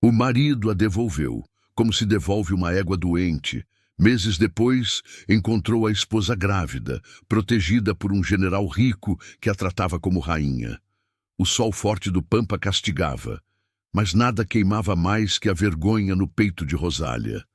O marido a devolveu, como se devolve uma égua doente. Meses depois, encontrou a esposa grávida, protegida por um general rico que a tratava como rainha. O sol forte do Pampa castigava, mas nada queimava mais que a vergonha no peito de Rosália.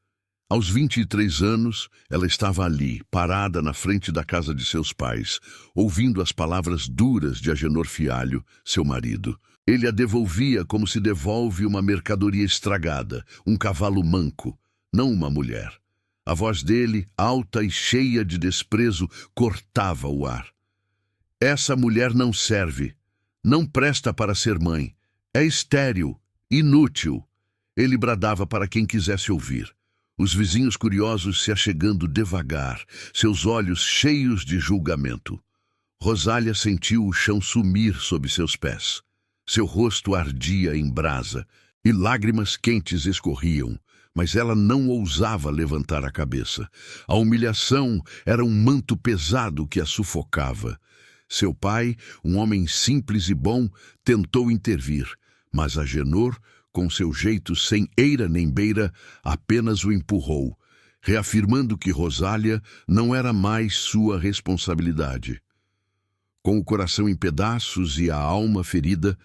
Aos 23 anos, ela estava ali, parada na frente da casa de seus pais, ouvindo as palavras duras de Agenor Fialho, seu marido. Ele a devolvia como se devolve uma mercadoria estragada, um cavalo manco, não uma mulher. A voz dele, alta e cheia de desprezo, cortava o ar. Essa mulher não serve, não presta para ser mãe, é estéril, inútil. Ele bradava para quem quisesse ouvir. Os vizinhos curiosos se achegando devagar, seus olhos cheios de julgamento. Rosália sentiu o chão sumir sob seus pés. Seu rosto ardia em brasa e lágrimas quentes escorriam, mas ela não ousava levantar a cabeça. A humilhação era um manto pesado que a sufocava. Seu pai, um homem simples e bom, tentou intervir, mas Agenor, com seu jeito sem eira nem beira, apenas o empurrou, reafirmando que Rosália não era mais sua responsabilidade. Com o coração em pedaços e a alma ferida,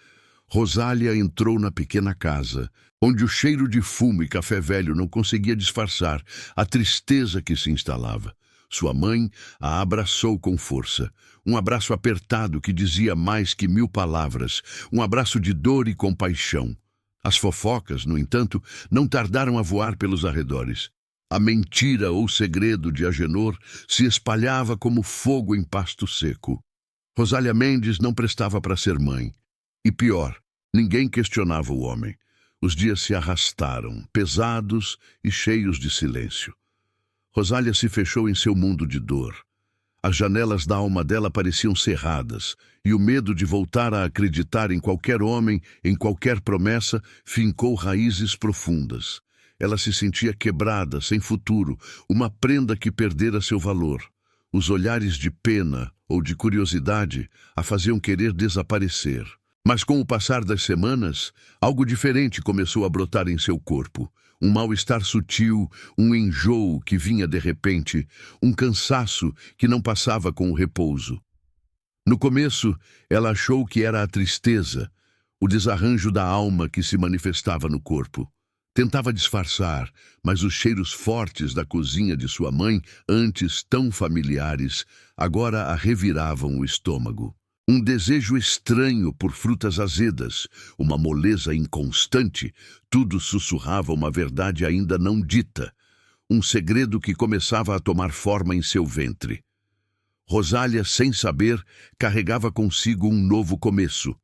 Rosália entrou na pequena casa, onde o cheiro de fumo e café velho não conseguia disfarçar a tristeza que se instalava. Sua mãe a abraçou com força, um abraço apertado que dizia mais que 1000 palavras, um abraço de dor e compaixão. As fofocas, no entanto, não tardaram a voar pelos arredores. A mentira ou segredo de Agenor se espalhava como fogo em pasto seco. Rosália Mendes não prestava para ser mãe. E pior, ninguém questionava o homem. Os dias se arrastaram, pesados e cheios de silêncio. Rosália se fechou em seu mundo de dor. As janelas da alma dela pareciam cerradas, e o medo de voltar a acreditar em qualquer homem, em qualquer promessa, fincou raízes profundas. Ela se sentia quebrada, sem futuro, uma prenda que perdera seu valor. Os olhares de pena ou de curiosidade a faziam querer desaparecer. Mas com o passar das semanas, algo diferente começou a brotar em seu corpo. Um mal-estar sutil, um enjoo que vinha de repente, um cansaço que não passava com o repouso. No começo, ela achou que era a tristeza, o desarranjo da alma que se manifestava no corpo. Tentava disfarçar, mas os cheiros fortes da cozinha de sua mãe, antes tão familiares, agora a reviravam o estômago. Um desejo estranho por frutas azedas, uma moleza inconstante, tudo sussurrava uma verdade ainda não dita, um segredo que começava a tomar forma em seu ventre. Rosália, sem saber, carregava consigo um novo começo,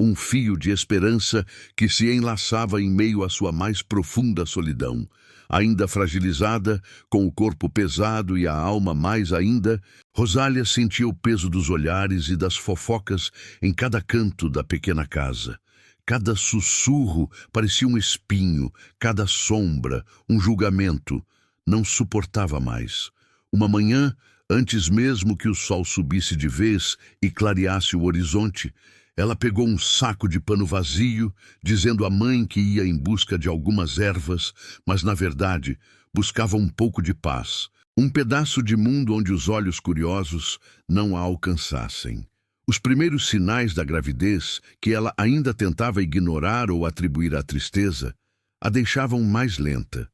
um fio de esperança que se enlaçava em meio à sua mais profunda solidão. Ainda fragilizada, com o corpo pesado e a alma mais ainda, Rosália sentia o peso dos olhares e das fofocas em cada canto da pequena casa. Cada sussurro parecia um espinho, cada sombra, um julgamento. Não suportava mais. Uma manhã, antes mesmo que o sol subisse de vez e clareasse o horizonte, ela pegou um saco de pano vazio, dizendo à mãe que ia em busca de algumas ervas, mas, na verdade, buscava um pouco de paz, um pedaço de mundo onde os olhos curiosos não a alcançassem. Os primeiros sinais da gravidez, que ela ainda tentava ignorar ou atribuir à tristeza, a deixavam mais lenta,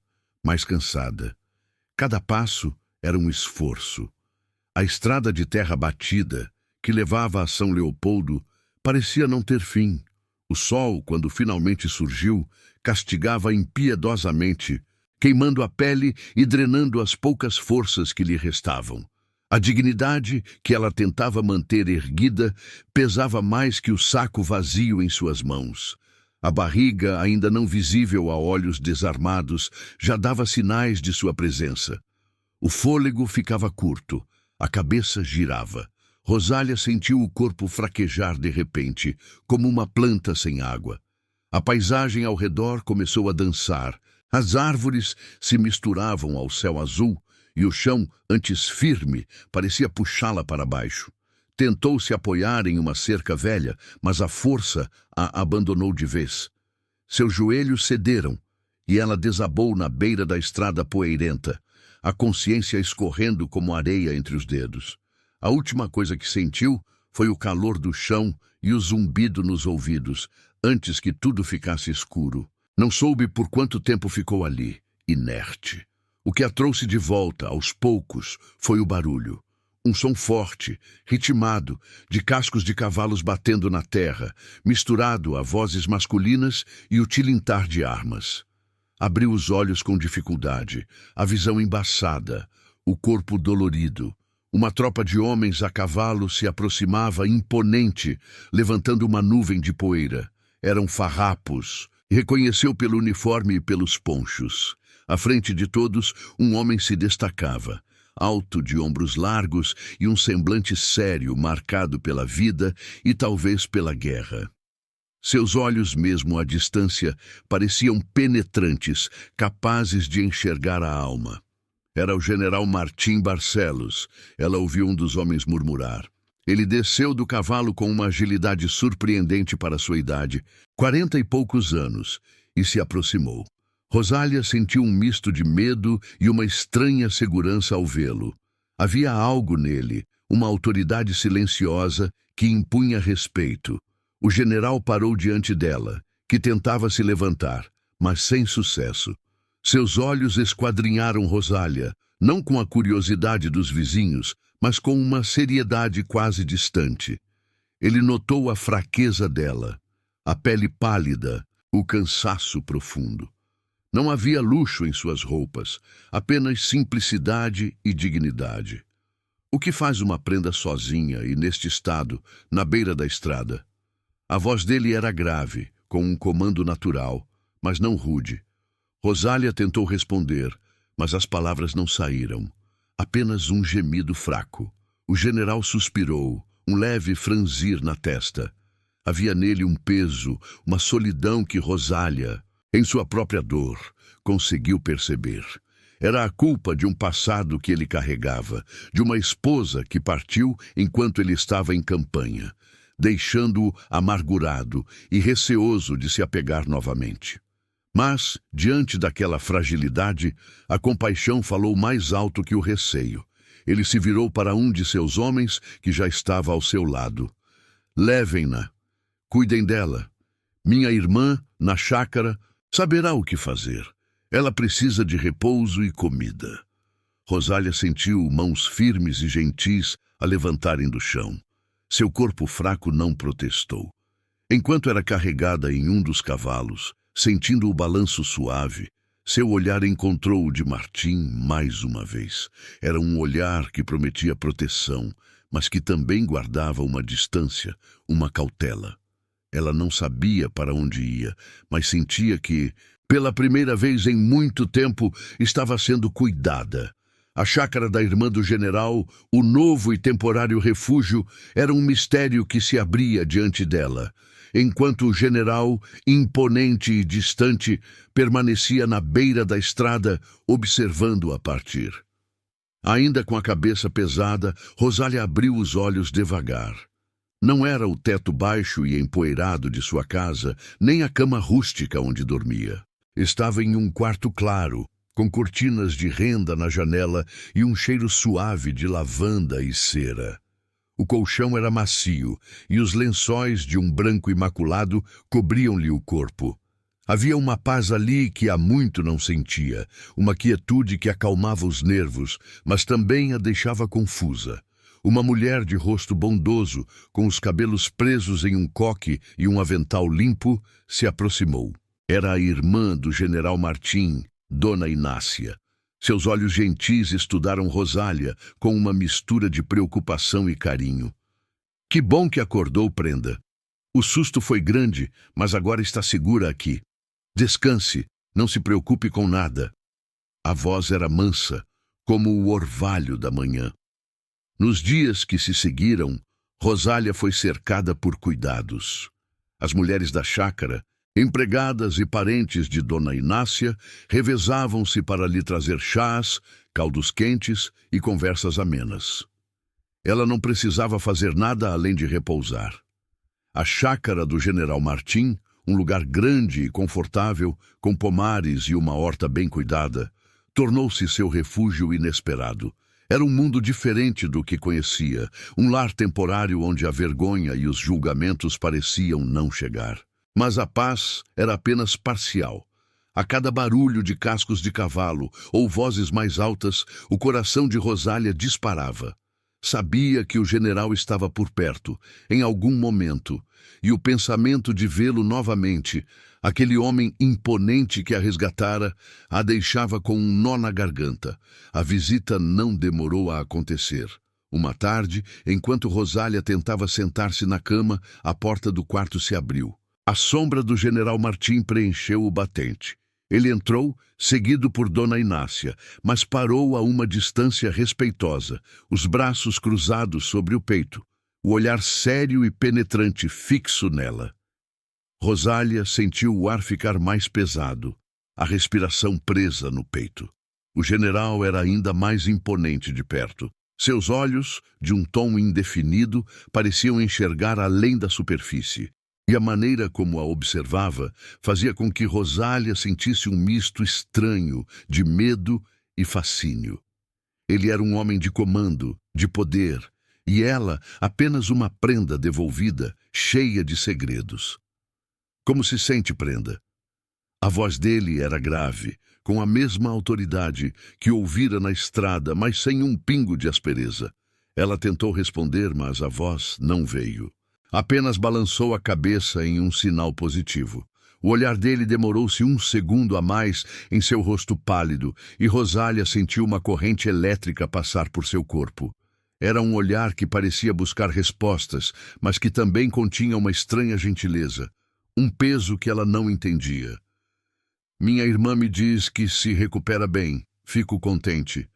mais cansada. Cada passo era um esforço. A estrada de terra batida, que levava a São Leopoldo, parecia não ter fim. O sol, quando finalmente surgiu, castigava impiedosamente, queimando a pele e drenando as poucas forças que lhe restavam. A dignidade que ela tentava manter erguida pesava mais que o saco vazio em suas mãos. A barriga, ainda não visível a olhos desarmados, já dava sinais de sua presença. O fôlego ficava curto, a cabeça girava. Rosália sentiu o corpo fraquejar de repente, como uma planta sem água. A paisagem ao redor começou a dançar. As árvores se misturavam ao céu azul e o chão, antes firme, parecia puxá-la para baixo. Tentou se apoiar em uma cerca velha, mas a força a abandonou de vez. Seus joelhos cederam e ela desabou na beira da estrada poeirenta, a consciência escorrendo como areia entre os dedos. A última coisa que sentiu foi o calor do chão e o zumbido nos ouvidos, antes que tudo ficasse escuro. Não soube por quanto tempo ficou ali, inerte. O que a trouxe de volta, aos poucos, foi o barulho. Um som forte, ritmado, de cascos de cavalos batendo na terra, misturado a vozes masculinas e o tilintar de armas. Abriu os olhos com dificuldade, a visão embaçada, o corpo dolorido. Uma tropa de homens a cavalo se aproximava imponente, levantando uma nuvem de poeira. Eram farrapos. Reconheceu pelo uniforme e pelos ponchos. À frente de todos, um homem se destacava, alto, de ombros largos e um semblante sério marcado pela vida e talvez pela guerra. Seus olhos, mesmo à distância, pareciam penetrantes, capazes de enxergar a alma. Era o general Martim Barcelos. Ela ouviu um dos homens murmurar. Ele desceu do cavalo com uma agilidade surpreendente para sua idade, 40 e poucos anos, e se aproximou. Rosália sentiu um misto de medo e uma estranha segurança ao vê-lo. Havia algo nele, uma autoridade silenciosa que impunha respeito. O general parou diante dela, que tentava se levantar, mas sem sucesso. Seus olhos esquadrinharam Rosália, não com a curiosidade dos vizinhos, mas com uma seriedade quase distante. Ele notou a fraqueza dela, a pele pálida, o cansaço profundo. Não havia luxo em suas roupas, apenas simplicidade e dignidade. O que faz uma prenda sozinha e neste estado, na beira da estrada? A voz dele era grave, com um comando natural, mas não rude. Rosália tentou responder, mas as palavras não saíram. Apenas um gemido fraco. O general suspirou, um leve franzir na testa. Havia nele um peso, uma solidão que Rosália, em sua própria dor, conseguiu perceber. Era a culpa de um passado que ele carregava, de uma esposa que partiu enquanto ele estava em campanha, deixando-o amargurado e receoso de se apegar novamente. Mas, diante daquela fragilidade, a compaixão falou mais alto que o receio. Ele se virou para um de seus homens que já estava ao seu lado. Levem-na. Cuidem dela. Minha irmã, na chácara, saberá o que fazer. Ela precisa de repouso e comida. Rosália sentiu mãos firmes e gentis a levantarem do chão. Seu corpo fraco não protestou. Enquanto era carregada em um dos cavalos, sentindo o balanço suave, seu olhar encontrou o de Martim mais uma vez. Era um olhar que prometia proteção, mas que também guardava uma distância, uma cautela. Ela não sabia para onde ia, mas sentia que, pela primeira vez em muito tempo, estava sendo cuidada. A chácara da irmã do general, o novo e temporário refúgio, era um mistério que se abria diante dela, enquanto o general, imponente e distante, permanecia na beira da estrada, observando-a partir. Ainda com a cabeça pesada, Rosália abriu os olhos devagar. Não era o teto baixo e empoeirado de sua casa, nem a cama rústica onde dormia. Estava em um quarto claro, com cortinas de renda na janela e um cheiro suave de lavanda e cera. O colchão era macio e os lençóis de um branco imaculado cobriam-lhe o corpo. Havia uma paz ali que há muito não sentia, uma quietude que acalmava os nervos, mas também a deixava confusa. Uma mulher de rosto bondoso, com os cabelos presos em um coque e um avental limpo, se aproximou. Era a irmã do general Martim, Dona Inácia. Seus olhos gentis estudaram Rosália com uma mistura de preocupação e carinho. Que bom que acordou, prenda. O susto foi grande, mas agora está segura aqui. Descanse, não se preocupe com nada. A voz era mansa, como o orvalho da manhã. Nos dias que se seguiram, Rosália foi cercada por cuidados. As mulheres da chácara, empregadas e parentes de Dona Inácia, revezavam-se para lhe trazer chás, caldos quentes e conversas amenas. Ela não precisava fazer nada além de repousar. A chácara do general Martim, um lugar grande e confortável, com pomares e uma horta bem cuidada, tornou-se seu refúgio inesperado. Era um mundo diferente do que conhecia, um lar temporário onde a vergonha e os julgamentos pareciam não chegar. Mas a paz era apenas parcial. A cada barulho de cascos de cavalo ou vozes mais altas, o coração de Rosália disparava. Sabia que o general estava por perto, em algum momento, e o pensamento de vê-lo novamente, aquele homem imponente que a resgatara, a deixava com um nó na garganta. A visita não demorou a acontecer. Uma tarde, enquanto Rosália tentava sentar-se na cama, a porta do quarto se abriu. A sombra do general Martim preencheu o batente. Ele entrou, seguido por Dona Inácia, mas parou a uma distância respeitosa, os braços cruzados sobre o peito, o olhar sério e penetrante fixo nela. Rosália sentiu o ar ficar mais pesado, a respiração presa no peito. O general era ainda mais imponente de perto. Seus olhos, de um tom indefinido, pareciam enxergar além da superfície. E a maneira como a observava fazia com que Rosália sentisse um misto estranho de medo e fascínio. Ele era um homem de comando, de poder, e ela apenas uma prenda devolvida, cheia de segredos. Como se sente, prenda? A voz dele era grave, com a mesma autoridade que ouvira na estrada, mas sem um pingo de aspereza. Ela tentou responder, mas a voz não veio. Apenas balançou a cabeça em um sinal positivo. O olhar dele demorou-se um segundo a mais em seu rosto pálido, e Rosália sentiu uma corrente elétrica passar por seu corpo. Era um olhar que parecia buscar respostas, mas que também continha uma estranha gentileza, um peso que ela não entendia. Minha irmã me diz que se recupera bem. Fico contente.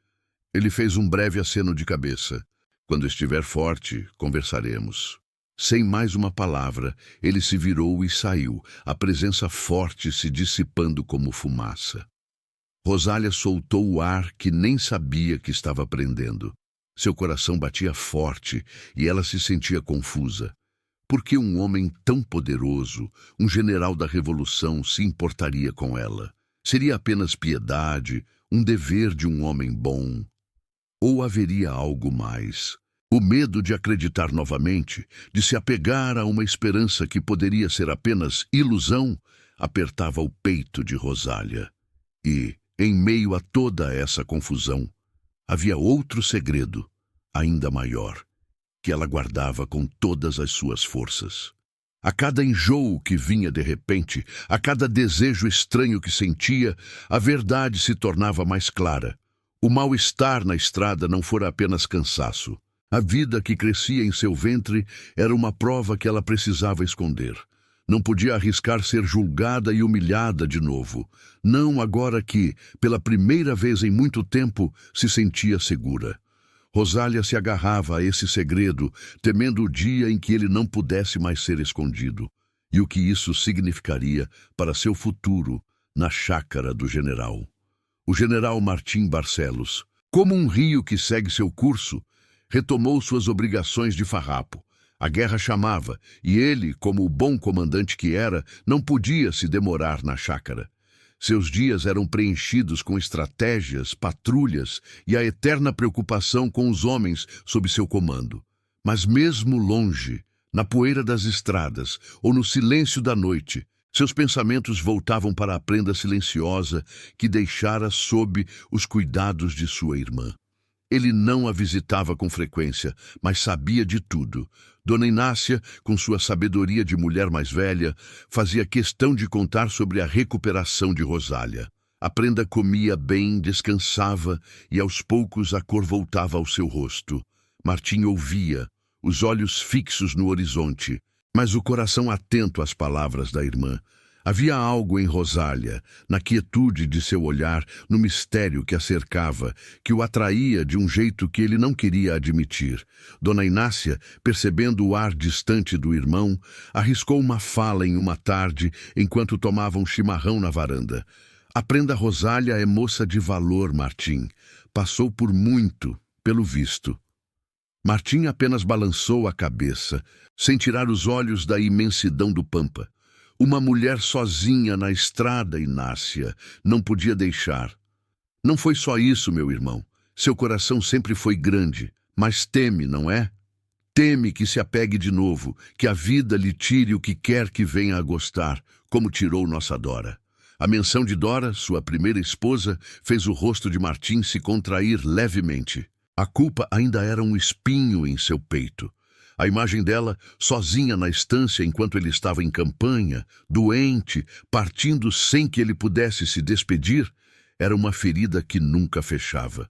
Ele fez um breve aceno de cabeça. Quando estiver forte, conversaremos. Sem mais uma palavra, ele se virou e saiu, a presença forte se dissipando como fumaça. Rosália soltou o ar que nem sabia que estava prendendo. Seu coração batia forte e ela se sentia confusa. Por que um homem tão poderoso, um general da Revolução, se importaria com ela? Seria apenas piedade, um dever de um homem bom? Ou haveria algo mais? O medo de acreditar novamente, de se apegar a uma esperança que poderia ser apenas ilusão, apertava o peito de Rosália. E, em meio a toda essa confusão, havia outro segredo, ainda maior, que ela guardava com todas as suas forças. A cada enjoo que vinha de repente, a cada desejo estranho que sentia, a verdade se tornava mais clara. O mal-estar na estrada não fora apenas cansaço. A vida que crescia em seu ventre era uma prova que ela precisava esconder. Não podia arriscar ser julgada e humilhada de novo. Não agora que, pela primeira vez em muito tempo, se sentia segura. Rosália se agarrava a esse segredo, temendo o dia em que ele não pudesse mais ser escondido, e o que isso significaria para seu futuro na chácara do general. O general Martim Barcelos, como um rio que segue seu curso, retomou suas obrigações de farrapo. A guerra chamava, e ele, como o bom comandante que era, não podia se demorar na chácara. Seus dias eram preenchidos com estratégias, patrulhas e a eterna preocupação com os homens sob seu comando. Mas mesmo longe, na poeira das estradas ou no silêncio da noite, seus pensamentos voltavam para a prenda silenciosa que deixara sob os cuidados de sua irmã. Ele não a visitava com frequência, mas sabia de tudo. Dona Inácia, com sua sabedoria de mulher mais velha, fazia questão de contar sobre a recuperação de Rosália. A prenda comia bem, descansava e aos poucos a cor voltava ao seu rosto. Martim ouvia, os olhos fixos no horizonte, mas o coração atento às palavras da irmã. Havia algo em Rosália, na quietude de seu olhar, no mistério que a cercava, que o atraía de um jeito que ele não queria admitir. Dona Inácia, percebendo o ar distante do irmão, arriscou uma fala em uma tarde, enquanto tomavam chimarrão na varanda. A prenda Rosália é moça de valor, Martim. Passou por muito, pelo visto. Martim apenas balançou a cabeça, sem tirar os olhos da imensidão do pampa. Uma mulher sozinha na estrada, Inácia, não podia deixar. Não foi só isso, meu irmão. Seu coração sempre foi grande, mas teme, não é? Teme que se apegue de novo, que a vida lhe tire o que quer que venha a gostar, como tirou nossa Dora. A menção de Dora, sua primeira esposa, fez o rosto de Martim se contrair levemente. A culpa ainda era um espinho em seu peito. A imagem dela, sozinha na estância enquanto ele estava em campanha, doente, partindo sem que ele pudesse se despedir, era uma ferida que nunca fechava.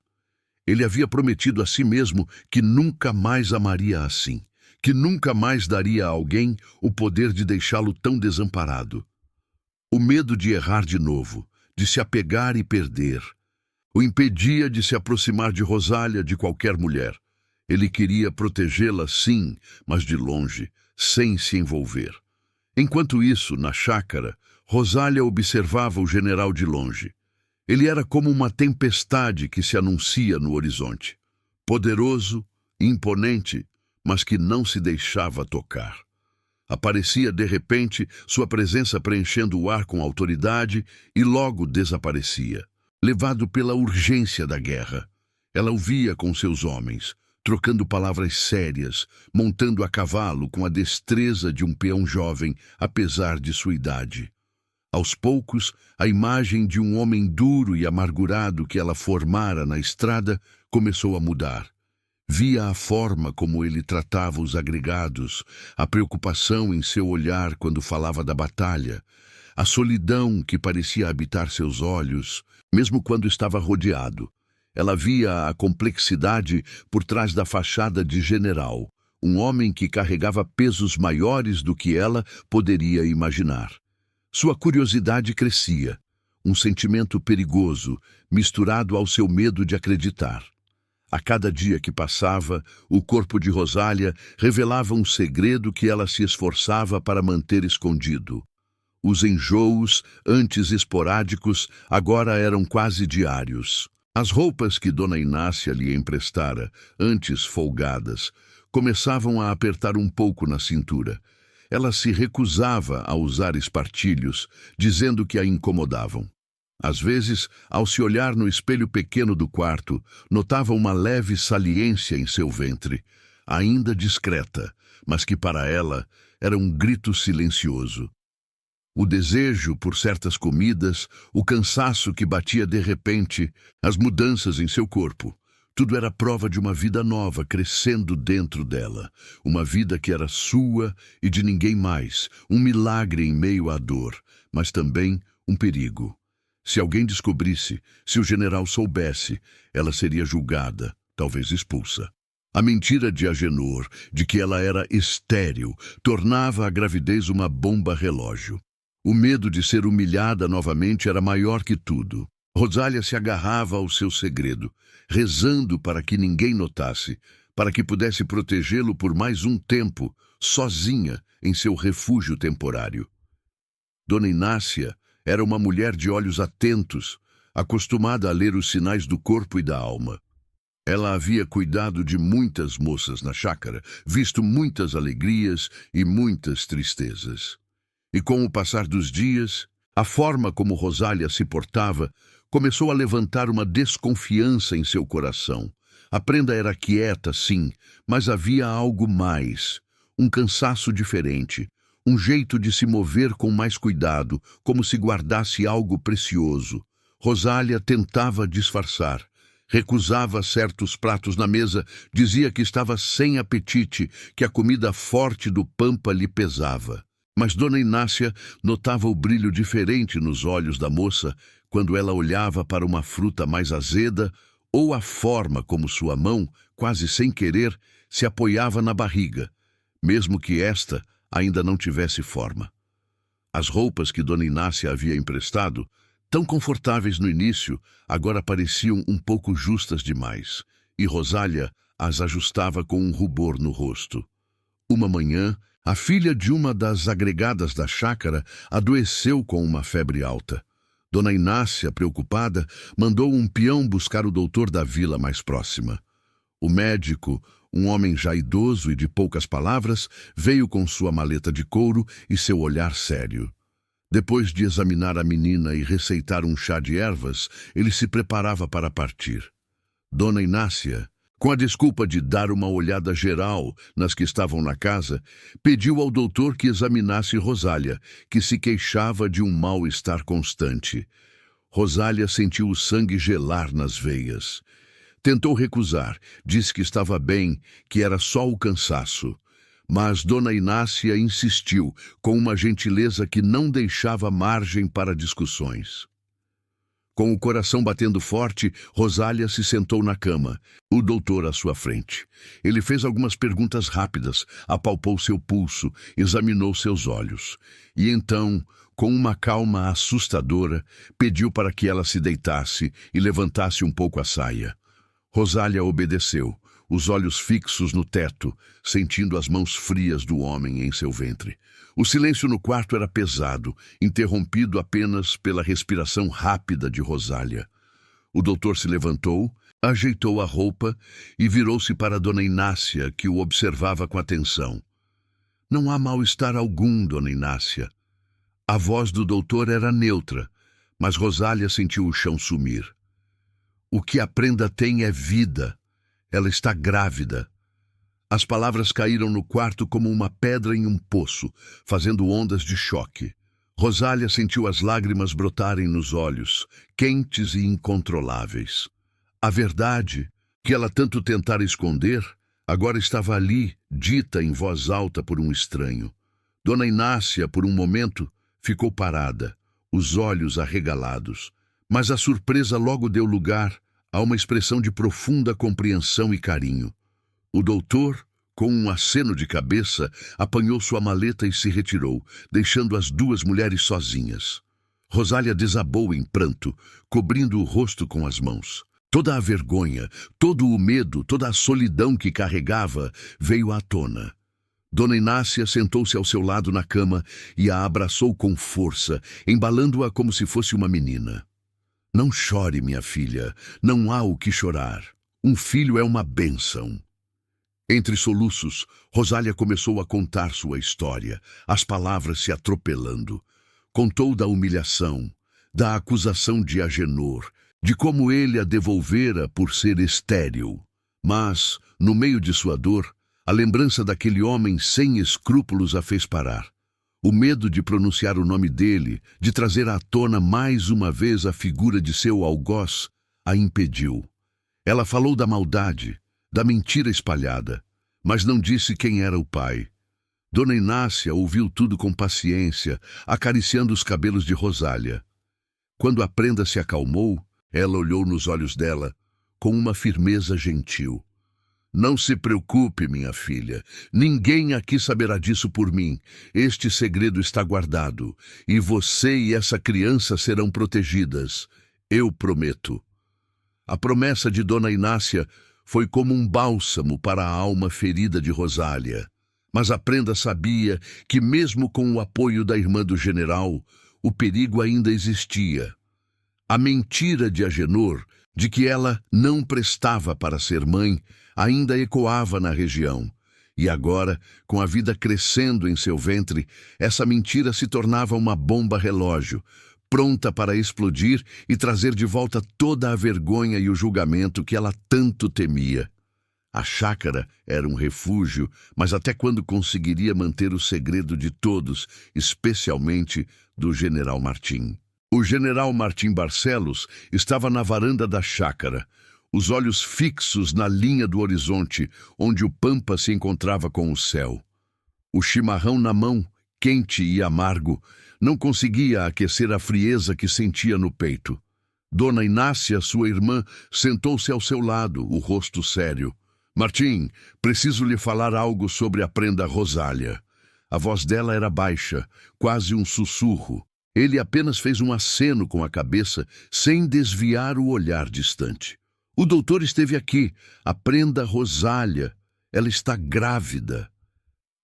Ele havia prometido a si mesmo que nunca mais amaria assim, que nunca mais daria a alguém o poder de deixá-lo tão desamparado. O medo de errar de novo, de se apegar e perder, o impedia de se aproximar de Rosália, de qualquer mulher. Ele queria protegê-la, sim, mas de longe, sem se envolver. Enquanto isso, na chácara, Rosália observava o general de longe. Ele era como uma tempestade que se anuncia no horizonte. Poderoso, imponente, mas que não se deixava tocar. Aparecia de repente, sua presença preenchendo o ar com autoridade e logo desaparecia, levado pela urgência da guerra. Ela o via com seus homens, trocando palavras sérias, montando a cavalo com a destreza de um peão jovem, apesar de sua idade. Aos poucos, a imagem de um homem duro e amargurado que ela formara na estrada começou a mudar. Via a forma como ele tratava os agregados, a preocupação em seu olhar quando falava da batalha, a solidão que parecia habitar seus olhos, mesmo quando estava rodeado. Ela via a complexidade por trás da fachada de general, um homem que carregava pesos maiores do que ela poderia imaginar. Sua curiosidade crescia, um sentimento perigoso, misturado ao seu medo de acreditar. A cada dia que passava, o corpo de Rosália revelava um segredo que ela se esforçava para manter escondido. Os enjoos, antes esporádicos, agora eram quase diários. As roupas que Dona Inácia lhe emprestara, antes folgadas, começavam a apertar um pouco na cintura. Ela se recusava a usar espartilhos, dizendo que a incomodavam. Às vezes, ao se olhar no espelho pequeno do quarto, notava uma leve saliência em seu ventre, ainda discreta, mas que para ela era um grito silencioso. O desejo por certas comidas, o cansaço que batia de repente, as mudanças em seu corpo. Tudo era prova de uma vida nova crescendo dentro dela, uma vida que era sua e de ninguém mais, um milagre em meio à dor, mas também um perigo. Se alguém descobrisse, se o general soubesse, ela seria julgada, talvez expulsa. A mentira de Agenor, de que ela era estéril, tornava a gravidez uma bomba relógio. O medo de ser humilhada novamente era maior que tudo. Rosália se agarrava ao seu segredo, rezando para que ninguém notasse, para que pudesse protegê-lo por mais um tempo, sozinha, em seu refúgio temporário. Dona Inácia era uma mulher de olhos atentos, acostumada a ler os sinais do corpo e da alma. Ela havia cuidado de muitas moças na chácara, visto muitas alegrias e muitas tristezas. E com o passar dos dias, a forma como Rosália se portava começou a levantar uma desconfiança em seu coração. A prenda era quieta, sim, mas havia algo mais, um cansaço diferente, um jeito de se mover com mais cuidado, como se guardasse algo precioso. Rosália tentava disfarçar, recusava certos pratos na mesa, dizia que estava sem apetite, que a comida forte do Pampa lhe pesava. Mas Dona Inácia notava o brilho diferente nos olhos da moça quando ela olhava para uma fruta mais azeda ou a forma como sua mão, quase sem querer, se apoiava na barriga, mesmo que esta ainda não tivesse forma. As roupas que Dona Inácia havia emprestado, tão confortáveis no início, agora pareciam um pouco justas demais, e Rosália as ajustava com um rubor no rosto. Uma manhã, a filha de uma das agregadas da chácara adoeceu com uma febre alta. Dona Inácia, preocupada, mandou um peão buscar o doutor da vila mais próxima. O médico, um homem já idoso e de poucas palavras, veio com sua maleta de couro e seu olhar sério. Depois de examinar a menina e receitar um chá de ervas, ele se preparava para partir. Dona Inácia, com a desculpa de dar uma olhada geral nas que estavam na casa, pediu ao doutor que examinasse Rosália, que se queixava de um mal-estar constante. Rosália sentiu o sangue gelar nas veias. Tentou recusar, disse que estava bem, que era só o cansaço. Mas Dona Inácia insistiu, com uma gentileza que não deixava margem para discussões. Com o coração batendo forte, Rosália se sentou na cama, o doutor à sua frente. Ele fez algumas perguntas rápidas, apalpou seu pulso, examinou seus olhos. E então, com uma calma assustadora, pediu para que ela se deitasse e levantasse um pouco a saia. Rosália obedeceu, os olhos fixos no teto, sentindo as mãos frias do homem em seu ventre. O silêncio no quarto era pesado, interrompido apenas pela respiração rápida de Rosália. O doutor se levantou, ajeitou a roupa e virou-se para Dona Inácia, que o observava com atenção. Não há mal-estar algum, Dona Inácia. A voz do doutor era neutra, mas Rosália sentiu o chão sumir. O que a prenda tem é vida. Ela está grávida. As palavras caíram no quarto como uma pedra em um poço, fazendo ondas de choque. Rosália sentiu as lágrimas brotarem nos olhos, quentes e incontroláveis. A verdade, que ela tanto tentara esconder, agora estava ali, dita em voz alta por um estranho. Dona Inácia, por um momento, ficou parada, os olhos arregalados. Mas a surpresa logo deu lugar a uma expressão de profunda compreensão e carinho. O doutor, com um aceno de cabeça, apanhou sua maleta e se retirou, deixando as duas mulheres sozinhas. Rosália desabou em pranto, cobrindo o rosto com as mãos. Toda a vergonha, todo o medo, toda a solidão que carregava veio à tona. Dona Inácia sentou-se ao seu lado na cama e a abraçou com força, embalando-a como se fosse uma menina. Não chore, minha filha, não há o que chorar. Um filho é uma bênção. Entre soluços, Rosália começou a contar sua história, as palavras se atropelando. Contou da humilhação, da acusação de Agenor, de como ele a devolvera por ser estéril. Mas, no meio de sua dor, a lembrança daquele homem sem escrúpulos a fez parar. O medo de pronunciar o nome dele, de trazer à tona mais uma vez a figura de seu algoz, a impediu. Ela falou da maldade, da mentira espalhada, mas não disse quem era o pai. Dona Inácia ouviu tudo com paciência, acariciando os cabelos de Rosália. Quando a prenda se acalmou, ela olhou nos olhos dela com uma firmeza gentil. Não se preocupe, minha filha. Ninguém aqui saberá disso por mim. Este segredo está guardado, e você e essa criança serão protegidas. Eu prometo. A promessa de Dona Inácia foi como um bálsamo para a alma ferida de Rosália. Mas a prenda sabia que, mesmo com o apoio da irmã do general, o perigo ainda existia. A mentira de Agenor, de que ela não prestava para ser mãe, ainda ecoava na região. E agora, com a vida crescendo em seu ventre, essa mentira se tornava uma bomba relógio, pronta para explodir e trazer de volta toda a vergonha e o julgamento que ela tanto temia. A chácara era um refúgio, mas até quando conseguiria manter o segredo de todos, especialmente do general Martim? O general Martim Barcelos estava na varanda da chácara, os olhos fixos na linha do horizonte, onde o pampa se encontrava com o céu. O chimarrão na mão, quente e amargo, não conseguia aquecer a frieza que sentia no peito. Dona Inácia, sua irmã, sentou-se ao seu lado, o rosto sério. Martim, preciso lhe falar algo sobre a prenda Rosália. A voz dela era baixa, quase um sussurro. Ele apenas fez um aceno com a cabeça, sem desviar o olhar distante. O doutor esteve aqui. A prenda Rosália. Ela está grávida.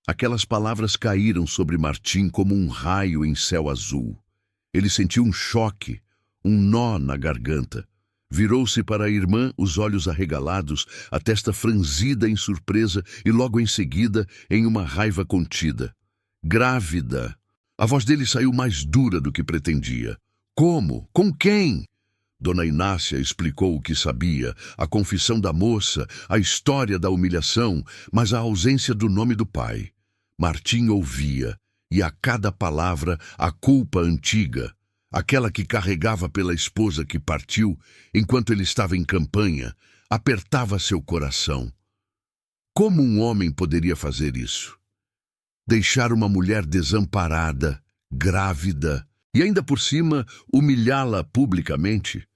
Aquelas palavras caíram sobre Martim como um raio em céu azul. Ele sentiu um choque, um nó na garganta. Virou-se para a irmã, os olhos arregalados, a testa franzida em surpresa e logo em seguida em uma raiva contida. Grávida. A voz dele saiu mais dura do que pretendia. Como? Com quem? Dona Inácia explicou o que sabia, a confissão da moça, a história da humilhação, mas a ausência do nome do pai. Martim ouvia, e a cada palavra a culpa antiga, aquela que carregava pela esposa que partiu enquanto ele estava em campanha, apertava seu coração. Como um homem poderia fazer isso? Deixar uma mulher desamparada, grávida, e ainda por cima humilhá-la publicamente?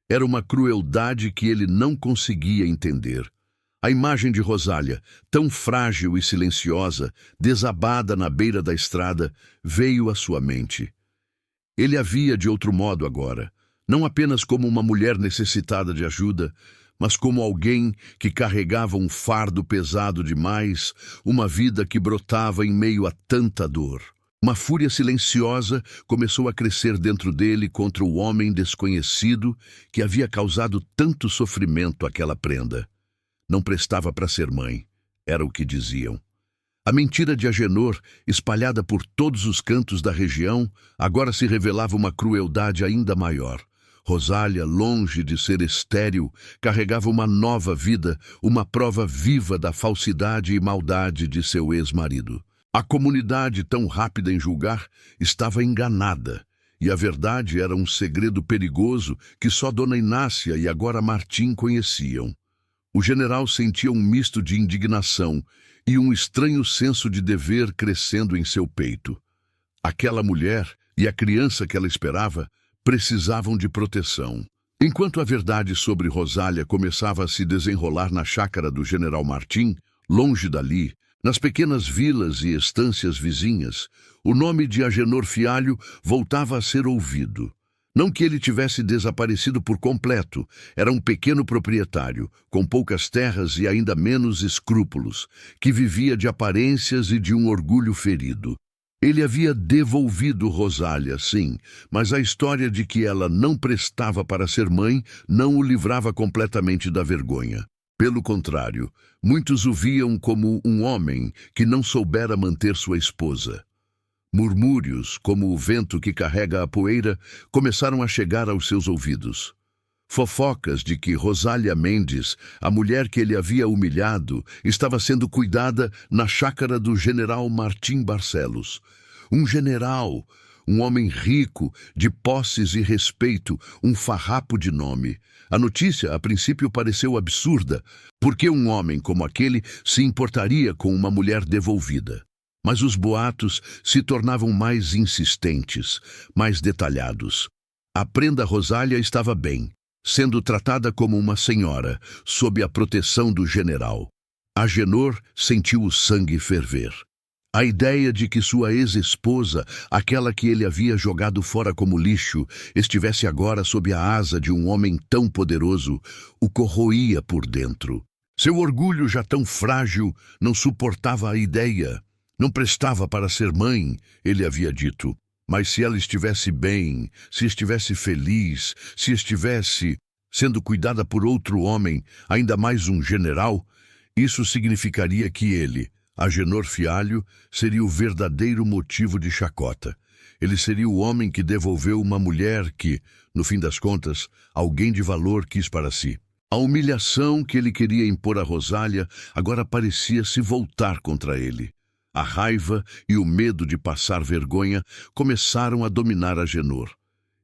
Era uma crueldade que ele não conseguia entender. A imagem de Rosália, tão frágil e silenciosa, desabada na beira da estrada, veio à sua mente. Ele a via de outro modo agora, não apenas como uma mulher necessitada de ajuda, mas como alguém que carregava um fardo pesado demais, uma vida que brotava em meio a tanta dor. Uma fúria silenciosa começou a crescer dentro dele contra o homem desconhecido que havia causado tanto sofrimento àquela prenda. Não prestava para ser mãe, era o que diziam. A mentira de Agenor, espalhada por todos os cantos da região, agora se revelava uma crueldade ainda maior. Rosália, longe de ser estéril, carregava uma nova vida, uma prova viva da falsidade e maldade de seu ex-marido. A comunidade, tão rápida em julgar, estava enganada, e a verdade era um segredo perigoso que só Dona Inácia e agora Martim conheciam. O general sentia um misto de indignação e um estranho senso de dever crescendo em seu peito. Aquela mulher e a criança que ela esperava precisavam de proteção. Enquanto a verdade sobre Rosália começava a se desenrolar na chácara do general Martim, longe dali, nas pequenas vilas e estâncias vizinhas, o nome de Agenor Fialho voltava a ser ouvido. Não que ele tivesse desaparecido por completo, era um pequeno proprietário, com poucas terras e ainda menos escrúpulos, que vivia de aparências e de um orgulho ferido. Ele havia devolvido Rosália, sim, mas a história de que ela não prestava para ser mãe não o livrava completamente da vergonha. Pelo contrário, muitos o viam como um homem que não soubera manter sua esposa. Murmúrios, como o vento que carrega a poeira, começaram a chegar aos seus ouvidos. Fofocas de que Rosália Mendes, a mulher que ele havia humilhado, estava sendo cuidada na chácara do general Martim Barcelos. Um general, um homem rico, de posses e respeito, um farrapo de nome. A notícia, a princípio, pareceu absurda, porque um homem como aquele se importaria com uma mulher devolvida. Mas os boatos se tornavam mais insistentes, mais detalhados. A prenda Rosália estava bem, sendo tratada como uma senhora, sob a proteção do general. Agenor sentiu o sangue ferver. A ideia de que sua ex-esposa, aquela que ele havia jogado fora como lixo, estivesse agora sob a asa de um homem tão poderoso, o corroía por dentro. Seu orgulho, já tão frágil, não suportava a ideia. Não prestava para ser mãe, ele havia dito. Mas se ela estivesse bem, se estivesse feliz, se estivesse sendo cuidada por outro homem, ainda mais um general, isso significaria que ele, Agenor Fialho, seria o verdadeiro motivo de chacota. Ele seria o homem que devolveu uma mulher que, no fim das contas, alguém de valor quis para si. A humilhação que ele queria impor a Rosália agora parecia se voltar contra ele. A raiva e o medo de passar vergonha começaram a dominar Agenor.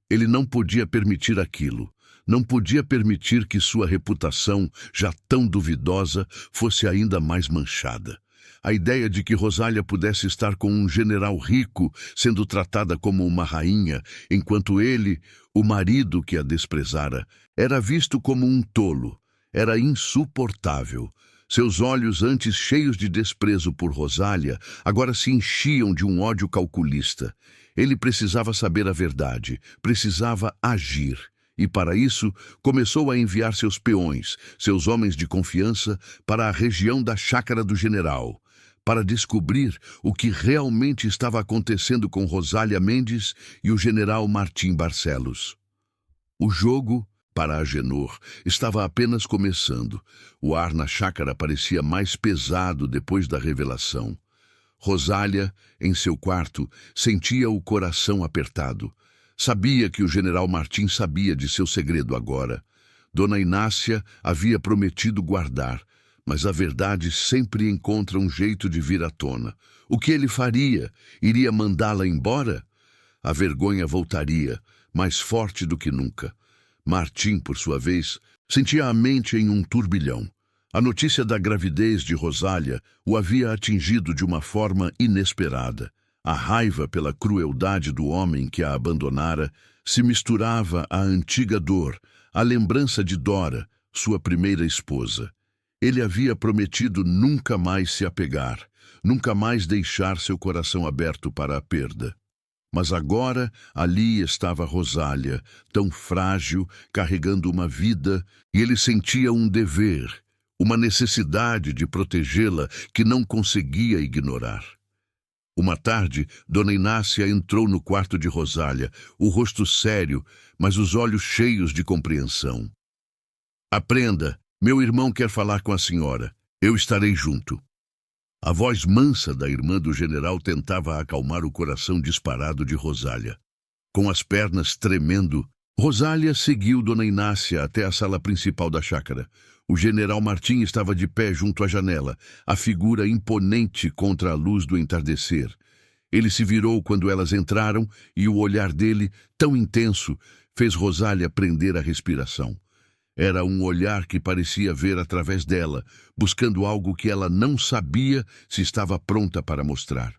Ele não podia permitir aquilo. Não podia permitir que sua reputação, já tão duvidosa, fosse ainda mais manchada. A ideia de que Rosália pudesse estar com um general rico, sendo tratada como uma rainha, enquanto ele, o marido que a desprezara, era visto como um tolo, era insuportável. Seus olhos, antes cheios de desprezo por Rosália, agora se enchiam de um ódio calculista. Ele precisava saber a verdade, precisava agir. E para isso, começou a enviar seus peões, seus homens de confiança, para a região da chácara do general, para descobrir o que realmente estava acontecendo com Rosália Mendes e o general Martim Barcelos. O jogo, para Agenor, estava apenas começando. O ar na chácara parecia mais pesado depois da revelação. Rosália, em seu quarto, sentia o coração apertado. Sabia que o general Martim sabia de seu segredo agora. Dona Inácia havia prometido guardar, mas a verdade sempre encontra um jeito de vir à tona. O que ele faria? Iria mandá-la embora? A vergonha voltaria, mais forte do que nunca. Martim, por sua vez, sentia a mente em um turbilhão. A notícia da gravidez de Rosália o havia atingido de uma forma inesperada. A raiva pela crueldade do homem que a abandonara se misturava à antiga dor, à lembrança de Dora, sua primeira esposa. Ele havia prometido nunca mais se apegar, nunca mais deixar seu coração aberto para a perda. Mas agora ali estava Rosália, tão frágil, carregando uma vida, e ele sentia um dever, uma necessidade de protegê-la que não conseguia ignorar. Uma tarde, Dona Inácia entrou no quarto de Rosália, o rosto sério, mas os olhos cheios de compreensão. "Aprenda, meu irmão quer falar com a senhora. Eu estarei junto." A voz mansa da irmã do general tentava acalmar o coração disparado de Rosália. Com as pernas tremendo, Rosália seguiu Dona Inácia até a sala principal da chácara. O general Martim estava de pé junto à janela, a figura imponente contra a luz do entardecer. Ele se virou quando elas entraram e o olhar dele, tão intenso, fez Rosália prender a respiração. Era um olhar que parecia ver através dela, buscando algo que ela não sabia se estava pronta para mostrar.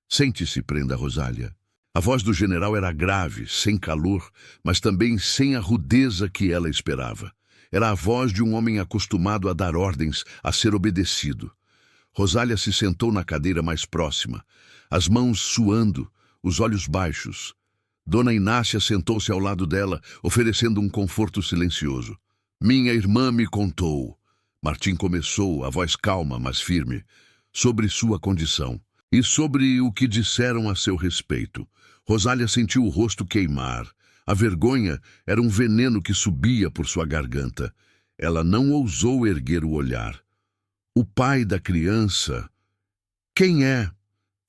"Sente-se, prenda, Rosália." A voz do general era grave, sem calor, mas também sem a rudeza que ela esperava. Era a voz de um homem acostumado a dar ordens, a ser obedecido. Rosália se sentou na cadeira mais próxima, as mãos suando, os olhos baixos. Dona Inácia sentou-se ao lado dela, oferecendo um conforto silencioso. "Minha irmã me contou." Martim começou, a voz calma, mas firme, sobre sua condição e sobre o que disseram a seu respeito. Rosália sentiu o rosto queimar. A vergonha era um veneno que subia por sua garganta. Ela não ousou erguer o olhar. "O pai da criança? Quem é?"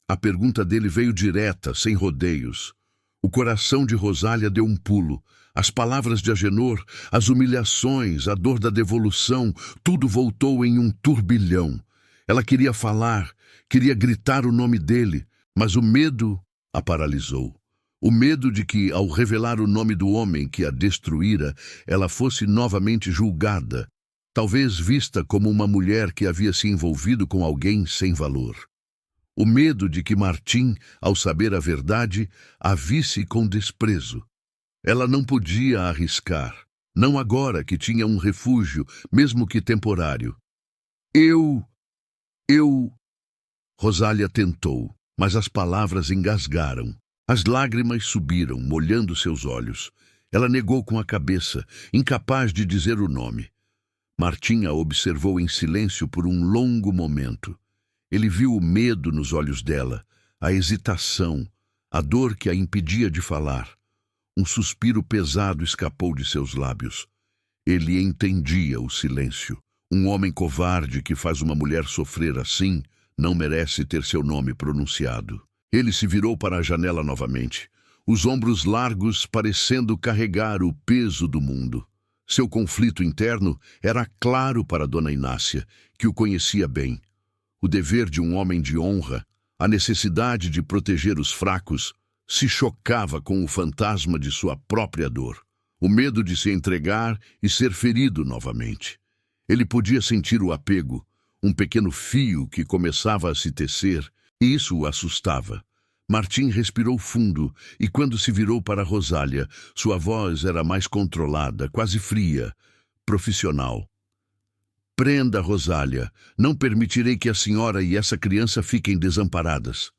A pergunta dele veio direta, sem rodeios. O coração de Rosália deu um pulo. As palavras de Agenor, as humilhações, a dor da devolução, tudo voltou em um turbilhão. Ela queria falar, queria gritar o nome dele, mas o medo a paralisou. O medo de que, ao revelar o nome do homem que a destruíra, ela fosse novamente julgada, talvez vista como uma mulher que havia se envolvido com alguém sem valor. O medo de que Martim, ao saber a verdade, a visse com desprezo. Ela não podia arriscar, não agora que tinha um refúgio, mesmo que temporário. Eu... Rosália tentou, mas as palavras engasgaram. As lágrimas subiram, molhando seus olhos. Ela negou com a cabeça, incapaz de dizer o nome. Martim a observou em silêncio por um longo momento. Ele viu o medo nos olhos dela, a hesitação, a dor que a impedia de falar. Um suspiro pesado escapou de seus lábios. Ele entendia o silêncio. Um homem covarde que faz uma mulher sofrer assim não merece ter seu nome pronunciado. Ele se virou para a janela novamente, os ombros largos parecendo carregar o peso do mundo. Seu conflito interno era claro para Dona Inácia, que o conhecia bem. O dever de um homem de honra, a necessidade de proteger os fracos, se chocava com o fantasma de sua própria dor. O medo de se entregar e ser ferido novamente. Ele podia sentir o apego, um pequeno fio que começava a se tecer, e isso o assustava. Martim respirou fundo e, quando se virou para Rosália, sua voz era mais controlada, quase fria, profissional. "Prenda, Rosália. Não permitirei que a senhora e essa criança fiquem desamparadas."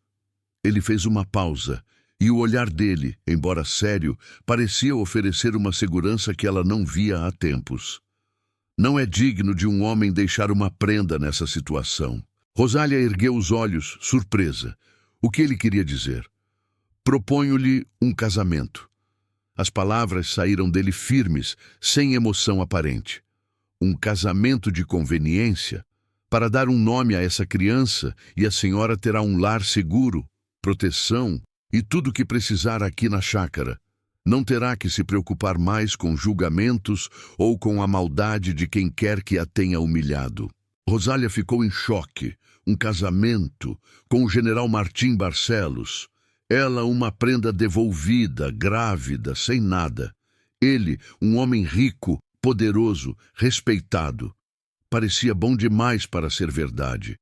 Ele fez uma pausa, e o olhar dele, embora sério, parecia oferecer uma segurança que ela não via há tempos. Não é digno de um homem deixar uma prenda nessa situação. Rosália ergueu os olhos, surpresa. O que ele queria dizer? "Proponho-lhe um casamento." As palavras saíram dele firmes, sem emoção aparente. Um casamento de conveniência? para dar um nome a essa criança, e a senhora terá um lar seguro, proteção e tudo o que precisar aqui na chácara. Não terá que se preocupar mais com julgamentos ou com a maldade de quem quer que a tenha humilhado. Rosália ficou em choque. Um casamento com o general Martim Barcelos. Ela, uma prenda devolvida, grávida, sem nada. Ele, um homem rico, poderoso, respeitado. Parecia bom demais para ser verdade.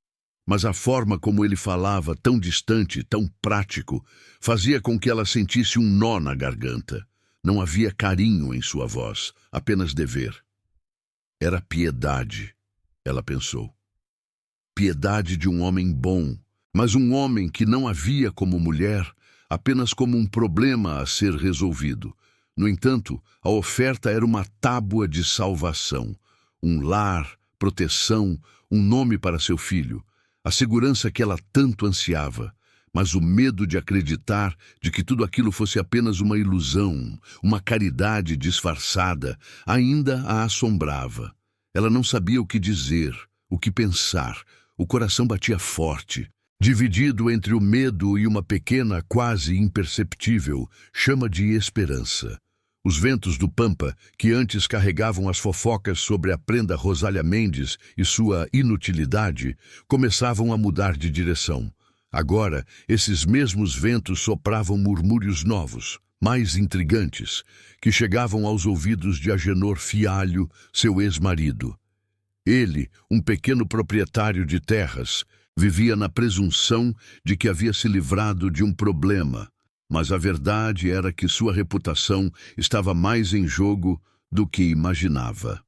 Mas a forma como ele falava, tão distante, tão prático, fazia com que ela sentisse um nó na garganta. Não havia carinho em sua voz, apenas dever. Era piedade, ela pensou. Piedade de um homem bom, mas um homem que não a via como mulher, apenas como um problema a ser resolvido. No entanto, a oferta era uma tábua de salvação, um lar, proteção, um nome para seu filho, a segurança que ela tanto ansiava, mas o medo de acreditar de que tudo aquilo fosse apenas uma ilusão, uma caridade disfarçada, ainda a assombrava. Ela não sabia o que dizer, o que pensar. O coração batia forte, dividido entre o medo e uma pequena, quase imperceptível, chama de esperança. Os ventos do Pampa, que antes carregavam as fofocas sobre a prenda Rosália Mendes e sua inutilidade, começavam a mudar de direção. Agora, esses mesmos ventos sopravam murmúrios novos, mais intrigantes, que chegavam aos ouvidos de Agenor Fialho, seu ex-marido. Ele, um pequeno proprietário de terras, vivia na presunção de que havia se livrado de um problema, mas a verdade era que sua reputação estava mais em jogo do que imaginava.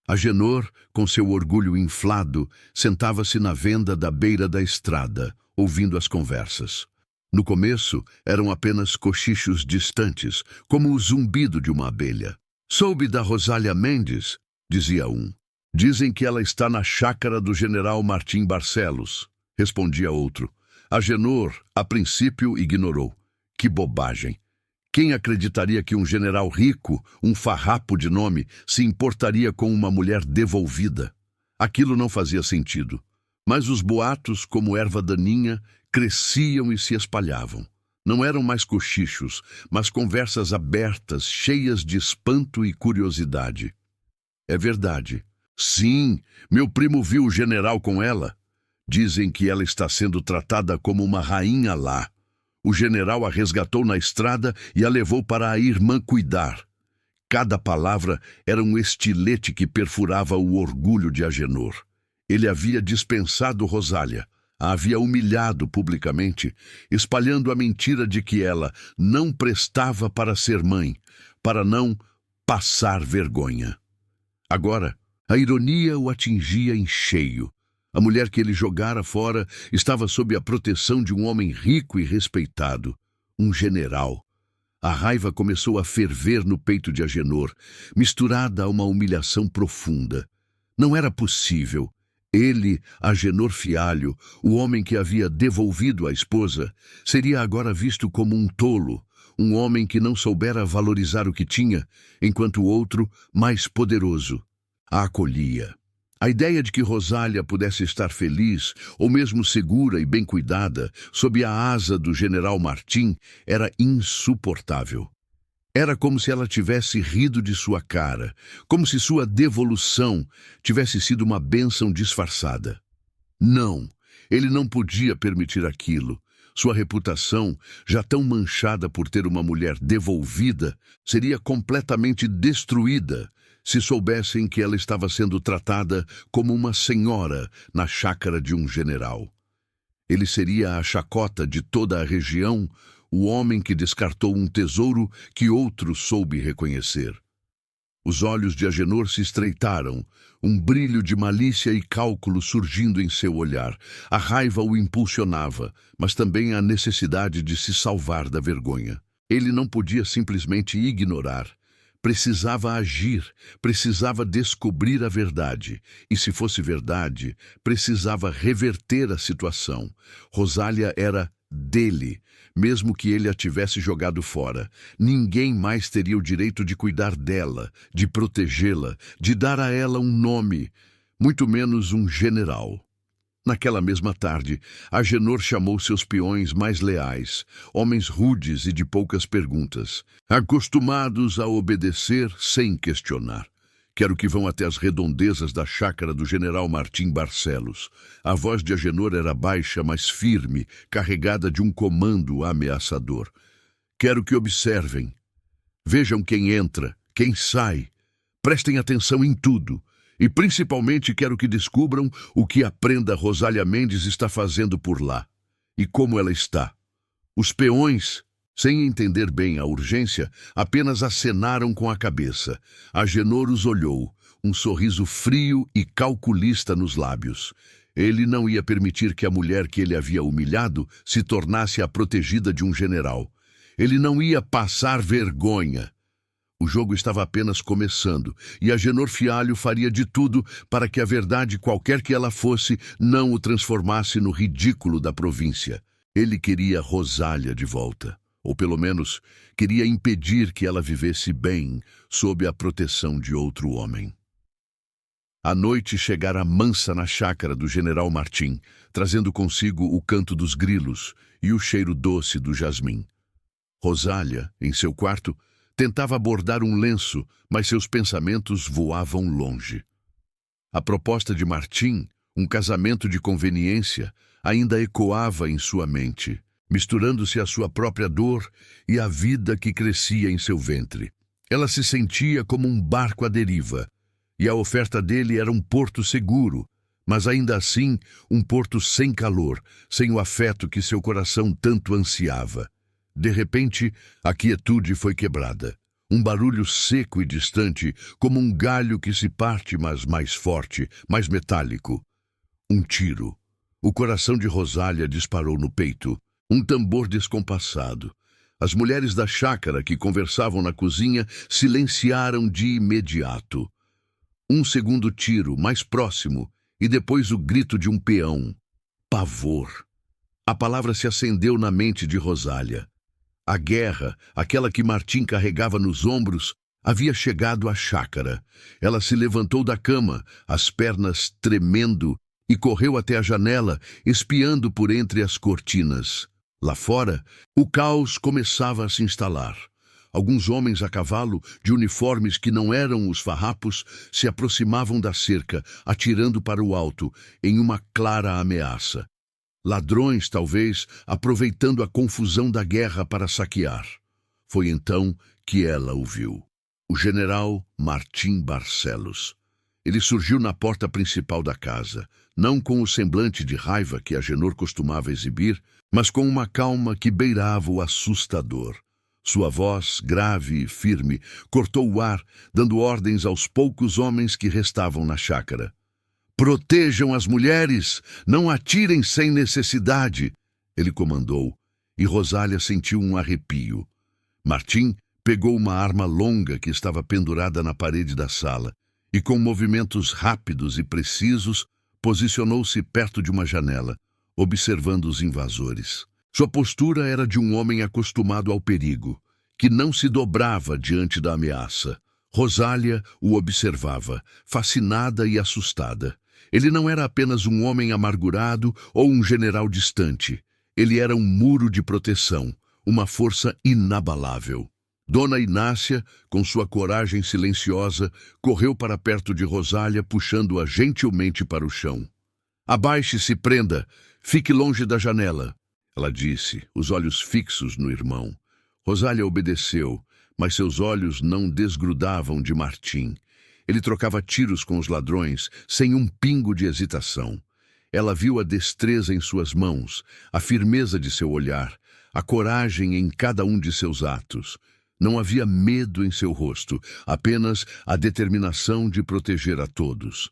Agenor, com seu orgulho inflado, sentava-se na venda da beira da estrada, ouvindo as conversas. No começo, eram apenas cochichos distantes, como o zumbido de uma abelha. "Soube da Rosália Mendes", dizia um. "Dizem que ela está na chácara do general Martim Barcelos", respondia outro. Agenor, a princípio, ignorou. Que bobagem! Quem acreditaria que um general rico, um farrapo de nome, se importaria com uma mulher devolvida? Aquilo não fazia sentido. Mas os boatos, como erva daninha, cresciam e se espalhavam. Não eram mais cochichos, mas conversas abertas, cheias de espanto e curiosidade. "É verdade. Sim, meu primo viu o general com ela. Dizem que ela está sendo tratada como uma rainha lá. O general a resgatou na estrada e a levou para a irmã cuidar." Cada palavra era um estilete que perfurava o orgulho de Agenor. Ele havia dispensado Rosália, a havia humilhado publicamente, espalhando a mentira de que ela não prestava para ser mãe, para não passar vergonha. Agora, a ironia o atingia em cheio. A mulher que ele jogara fora estava sob a proteção de um homem rico e respeitado, um general. A raiva começou a ferver no peito de Agenor, misturada a uma humilhação profunda. Não era possível. Ele, Agenor Fialho, o homem que havia devolvido a esposa, seria agora visto como um tolo, um homem que não soubera valorizar o que tinha, enquanto o outro, mais poderoso, a acolhia. A ideia de que Rosália pudesse estar feliz, ou mesmo segura e bem cuidada, sob a asa do general Martim, era insuportável. Era como se ela tivesse rido de sua cara, como se sua devolução tivesse sido uma bênção disfarçada. Não, ele não podia permitir aquilo. Sua reputação, já tão manchada por ter uma mulher devolvida, seria completamente destruída se soubessem que ela estava sendo tratada como uma senhora na chácara de um general. Ele seria a chacota de toda a região, o homem que descartou um tesouro que outro soube reconhecer. Os olhos de Agenor se estreitaram, um brilho de malícia e cálculo surgindo em seu olhar. A raiva o impulsionava, mas também a necessidade de se salvar da vergonha. Ele não podia simplesmente ignorar. Precisava agir, precisava descobrir a verdade. E se fosse verdade, precisava reverter a situação. Rosália era dele, mesmo que ele a tivesse jogado fora. Ninguém mais teria o direito de cuidar dela, de protegê-la, de dar a ela um nome. muito menos um general. Naquela mesma tarde, Agenor chamou seus peões mais leais, homens rudes e de poucas perguntas, acostumados a obedecer sem questionar. Quero que vão até as redondezas da chácara do general Martim Barcelos. A voz de Agenor era baixa, mas firme, carregada de um comando ameaçador. Quero que observem. Vejam quem entra, quem sai. Prestem atenção em tudo. E principalmente quero que descubram o que a prenda Rosália Mendes está fazendo por lá. E como ela está. Os peões, sem entender bem a urgência, apenas acenaram com a cabeça. Agenor os olhou, um sorriso frio e calculista nos lábios. Ele não ia permitir que a mulher que ele havia humilhado se tornasse a protegida de um general. Ele não ia passar vergonha. O jogo estava apenas começando, e Agenor Fialho faria de tudo para que a verdade, qualquer que ela fosse, não o transformasse no ridículo da província. Ele queria Rosália de volta, ou pelo menos queria impedir que ela vivesse bem sob a proteção de outro homem. A noite chegara mansa na chácara do general Martim, trazendo consigo o canto dos grilos e o cheiro doce do jasmim. Rosália, em seu quarto, tentava bordar um lenço, mas seus pensamentos voavam longe. A proposta de Martim, um casamento de conveniência, ainda ecoava em sua mente, misturando-se à sua própria dor e à vida que crescia em seu ventre. Ela se sentia como um barco à deriva, e a oferta dele era um porto seguro, mas ainda assim um porto sem calor, sem o afeto que seu coração tanto ansiava. De repente, a quietude foi quebrada. Um barulho seco e distante, como um galho que se parte, mas mais forte, mais metálico. Um tiro. O coração de Rosália disparou no peito. Um tambor descompassado. As mulheres da chácara que conversavam na cozinha silenciaram de imediato. Um segundo tiro, mais próximo, e depois o grito de um peão. Pavor. A palavra se acendeu na mente de Rosália. A guerra, aquela que Martim carregava nos ombros, havia chegado à chácara. Ela se levantou da cama, as pernas tremendo, e correu até a janela, espiando por entre as cortinas. Lá fora, o caos começava a se instalar. Alguns homens a cavalo, de uniformes que não eram os farrapos, se aproximavam da cerca, atirando para o alto, em uma clara ameaça. Ladrões, talvez, aproveitando a confusão da guerra para saquear. Foi então que ela o viu. O general Martim Barcelos. Ele surgiu na porta principal da casa, não com o semblante de raiva que Agenor costumava exibir, mas com uma calma que beirava o assustador. Sua voz, grave e firme, cortou o ar, dando ordens aos poucos homens que restavam na chácara. Protejam as mulheres, não atirem sem necessidade, ele comandou, e Rosália sentiu um arrepio. Martim pegou uma arma longa que estava pendurada na parede da sala e, com movimentos rápidos e precisos, posicionou-se perto de uma janela, observando os invasores. Sua postura era de um homem acostumado ao perigo, que não se dobrava diante da ameaça. Rosália o observava, fascinada e assustada. Ele não era apenas um homem amargurado ou um general distante. Ele era um muro de proteção, uma força inabalável. Dona Inácia, com sua coragem silenciosa, correu para perto de Rosália, puxando-a gentilmente para o chão. Abaixe-se, prenda. Fique longe da janela, ela disse, os olhos fixos no irmão. Rosália obedeceu, mas seus olhos não desgrudavam de Martim. Ele trocava tiros com os ladrões, sem um pingo de hesitação. Ela viu a destreza em suas mãos, a firmeza de seu olhar, a coragem em cada um de seus atos. Não havia medo em seu rosto, apenas a determinação de proteger a todos.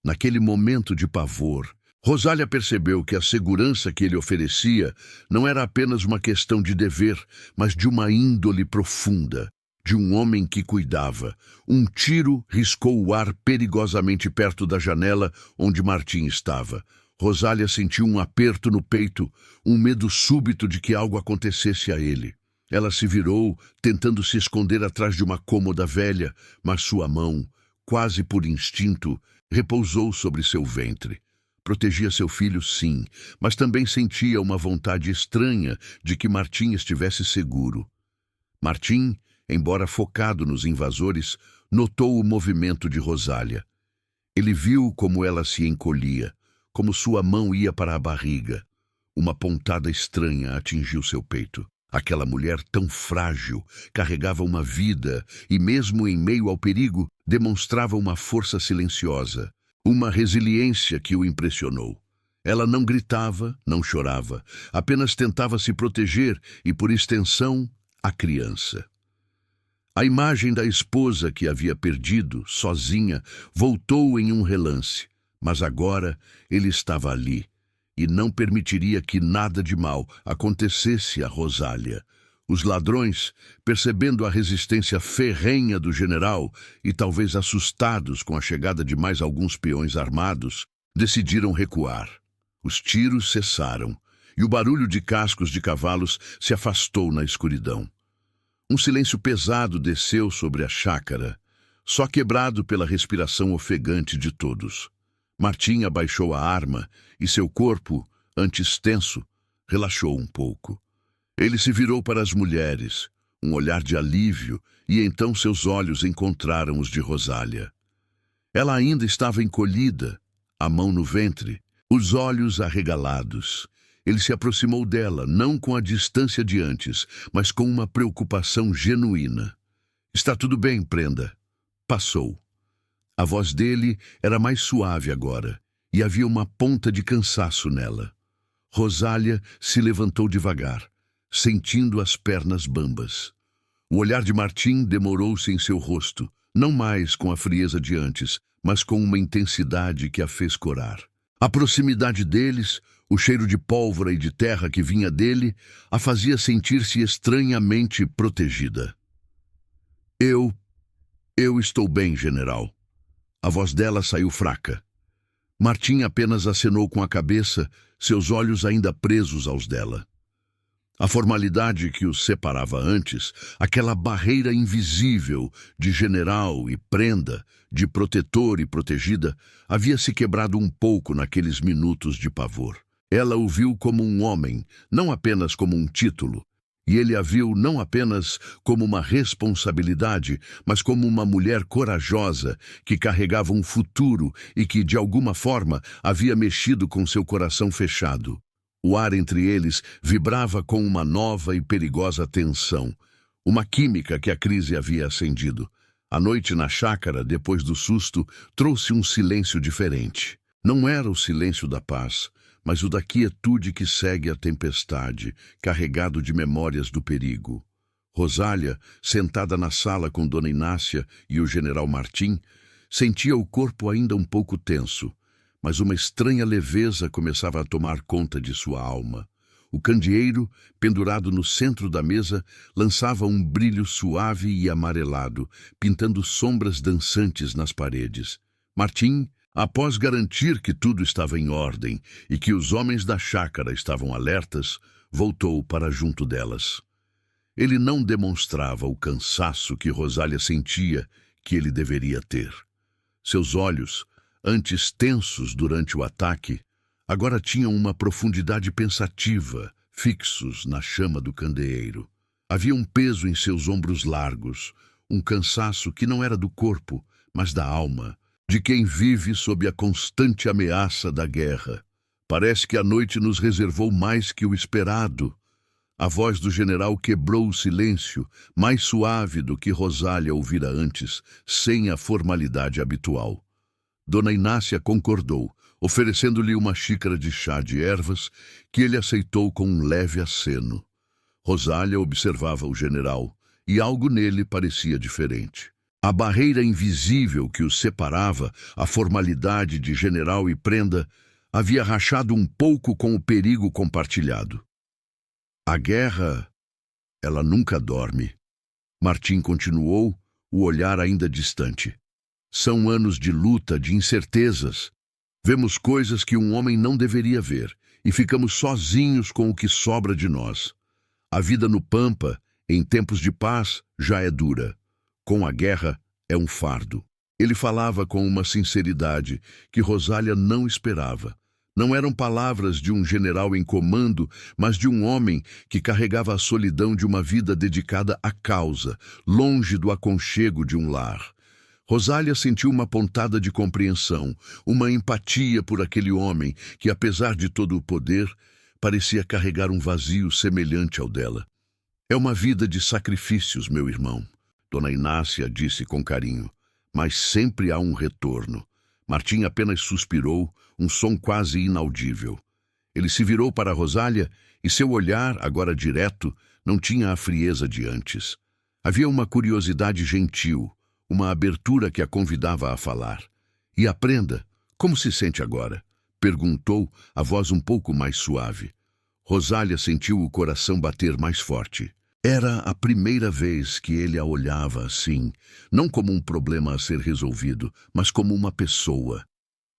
Naquele momento de pavor, Rosália percebeu que a segurança que ele oferecia não era apenas uma questão de dever, mas de uma índole profunda. De um homem que cuidava. Um tiro riscou o ar perigosamente perto da janela onde Martim estava. Rosália sentiu um aperto no peito, um medo súbito de que algo acontecesse a ele. Ela se virou, tentando se esconder atrás de uma cômoda velha, mas sua mão, quase por instinto, repousou sobre seu ventre. Protegia seu filho, sim, mas também sentia uma vontade estranha de que Martim estivesse seguro. Martim, embora focado nos invasores, notou o movimento de Rosália. Ele viu como ela se encolhia, como sua mão ia para a barriga. Uma pontada estranha atingiu seu peito. Aquela mulher tão frágil carregava uma vida e, mesmo em meio ao perigo, demonstrava uma força silenciosa, uma resiliência que o impressionou. Ela não gritava, não chorava, apenas tentava se proteger e, por extensão, a criança. A imagem da esposa que havia perdido, sozinha, voltou em um relance, mas agora ele estava ali e não permitiria que nada de mal acontecesse a Rosália. Os ladrões, percebendo a resistência ferrenha do general e talvez assustados com a chegada de mais alguns peões armados, decidiram recuar. Os tiros cessaram e o barulho de cascos de cavalos se afastou na escuridão. Um silêncio pesado desceu sobre a chácara, só quebrado pela respiração ofegante de todos. Martim abaixou a arma e seu corpo, antes tenso, relaxou um pouco. Ele se virou para as mulheres, um olhar de alívio, e então seus olhos encontraram os de Rosália. Ela ainda estava encolhida, a mão no ventre, os olhos arregalados. Ele se aproximou dela, não com a distância de antes, mas com uma preocupação genuína. "Está tudo bem, prenda." Passou. A voz dele era mais suave agora, e havia uma ponta de cansaço nela. Rosália se levantou devagar, sentindo as pernas bambas. O olhar de Martim demorou-se em seu rosto, não mais com a frieza de antes, mas com uma intensidade que a fez corar. A proximidade deles, o cheiro de pólvora e de terra que vinha dele, a fazia sentir-se estranhamente protegida. Eu estou bem, general." A voz dela saiu fraca. Martim apenas acenou com a cabeça, seus olhos ainda presos aos dela. A formalidade que os separava antes, aquela barreira invisível de general e prenda, de protetor e protegida, havia se quebrado um pouco naqueles minutos de pavor. Ela o viu como um homem, não apenas como um título, e ele a viu não apenas como uma responsabilidade, mas como uma mulher corajosa que carregava um futuro e que, de alguma forma, havia mexido com seu coração fechado. O ar entre eles vibrava com uma nova e perigosa tensão, uma química que a crise havia acendido. A noite na chácara, depois do susto, trouxe um silêncio diferente. Não era o silêncio da paz, mas o da quietude que segue a tempestade, carregado de memórias do perigo. Rosália, sentada na sala com Dona Inácia e o general Martim, sentia o corpo ainda um pouco tenso, mas uma estranha leveza começava a tomar conta de sua alma. O candeeiro, pendurado no centro da mesa, lançava um brilho suave e amarelado, pintando sombras dançantes nas paredes. Martim, após garantir que tudo estava em ordem e que os homens da chácara estavam alertas, voltou para junto delas. Ele não demonstrava o cansaço que Rosália sentia que ele deveria ter. Seus olhos, antes tensos durante o ataque, agora tinham uma profundidade pensativa, fixos na chama do candeeiro. Havia um peso em seus ombros largos, um cansaço que não era do corpo, mas da alma, de quem vive sob a constante ameaça da guerra. "Parece que a noite nos reservou mais que o esperado." A voz do general quebrou o silêncio, mais suave do que Rosália ouvira antes, sem a formalidade habitual. Dona Inácia concordou, oferecendo-lhe uma xícara de chá de ervas, que ele aceitou com um leve aceno. Rosália observava o general, e algo nele parecia diferente. A barreira invisível que os separava, a formalidade de general e prenda, havia rachado um pouco com o perigo compartilhado. "A guerra, ela nunca dorme." Martim continuou, o olhar ainda distante. "São anos de luta, de incertezas. Vemos coisas que um homem não deveria ver, e ficamos sozinhos com o que sobra de nós. A vida no Pampa, em tempos de paz, já é dura. Com a guerra, é um fardo." Ele falava com uma sinceridade que Rosália não esperava. Não eram palavras de um general em comando, mas de um homem que carregava a solidão de uma vida dedicada à causa, longe do aconchego de um lar. Rosália sentiu uma pontada de compreensão, uma empatia por aquele homem que, apesar de todo o poder, parecia carregar um vazio semelhante ao dela. É uma vida de sacrifícios, meu irmão, Dona Inácia disse com carinho, mas sempre há um retorno. Martim apenas suspirou, um som quase inaudível. Ele se virou para Rosália e seu olhar, agora direto, não tinha a frieza de antes. Havia uma curiosidade gentil, uma abertura que a convidava a falar. E aprenda, como se sente agora? Perguntou, a voz um pouco mais suave. Rosália sentiu o coração bater mais forte. Era a primeira vez que ele a olhava assim, não como um problema a ser resolvido, mas como uma pessoa.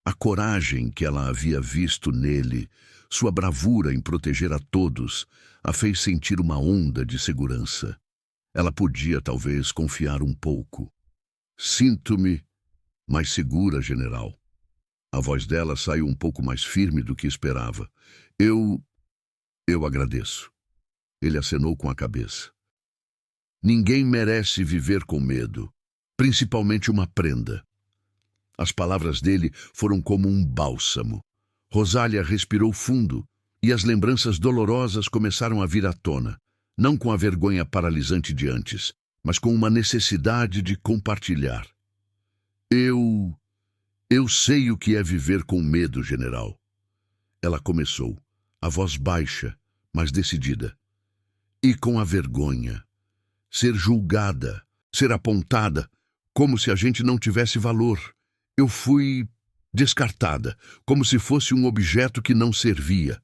A coragem que ela havia visto nele, sua bravura em proteger a todos, a fez sentir uma onda de segurança. Ela podia, talvez, confiar um pouco. Sinto-me mais segura, general. A voz dela saiu um pouco mais firme do que esperava. Eu agradeço. Ele acenou com a cabeça. Ninguém merece viver com medo, principalmente uma prenda. As palavras dele foram como um bálsamo. Rosália respirou fundo e as lembranças dolorosas começaram a vir à tona, não com a vergonha paralisante de antes, mas com uma necessidade de compartilhar. Eu sei o que é viver com medo, general. Ela começou, a voz baixa, mas decidida. E com a vergonha. Ser julgada, ser apontada, como se a gente não tivesse valor. Eu fui descartada, como se fosse um objeto que não servia.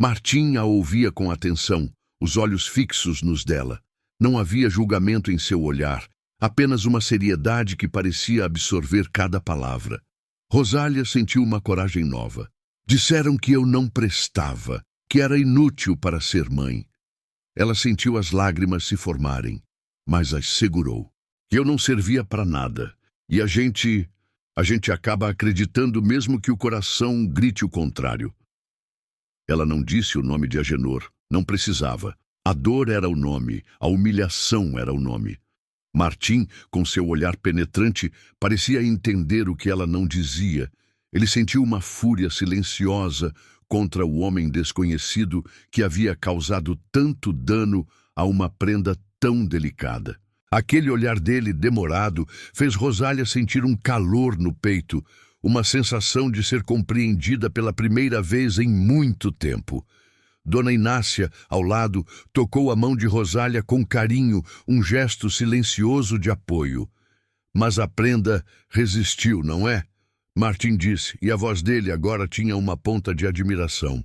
Martim a ouvia com atenção, os olhos fixos nos dela. Não havia julgamento em seu olhar, apenas uma seriedade que parecia absorver cada palavra. Rosália sentiu uma coragem nova. Disseram que eu não prestava, que era inútil para ser mãe. Ela sentiu as lágrimas se formarem, mas as segurou. Que eu não servia para nada. E a gente acaba acreditando mesmo que o coração grite o contrário. Ela não disse o nome de Agenor, não precisava. A dor era o nome, a humilhação era o nome. Martim, com seu olhar penetrante, parecia entender o que ela não dizia. Ele sentiu uma fúria silenciosa contra o homem desconhecido que havia causado tanto dano a uma prenda tão delicada. Aquele olhar dele, demorado, fez Rosália sentir um calor no peito, uma sensação de ser compreendida pela primeira vez em muito tempo. Dona Inácia, ao lado, tocou a mão de Rosália com carinho, um gesto silencioso de apoio. Mas a prenda resistiu, não é? Martim disse, e a voz dele agora tinha uma ponta de admiração.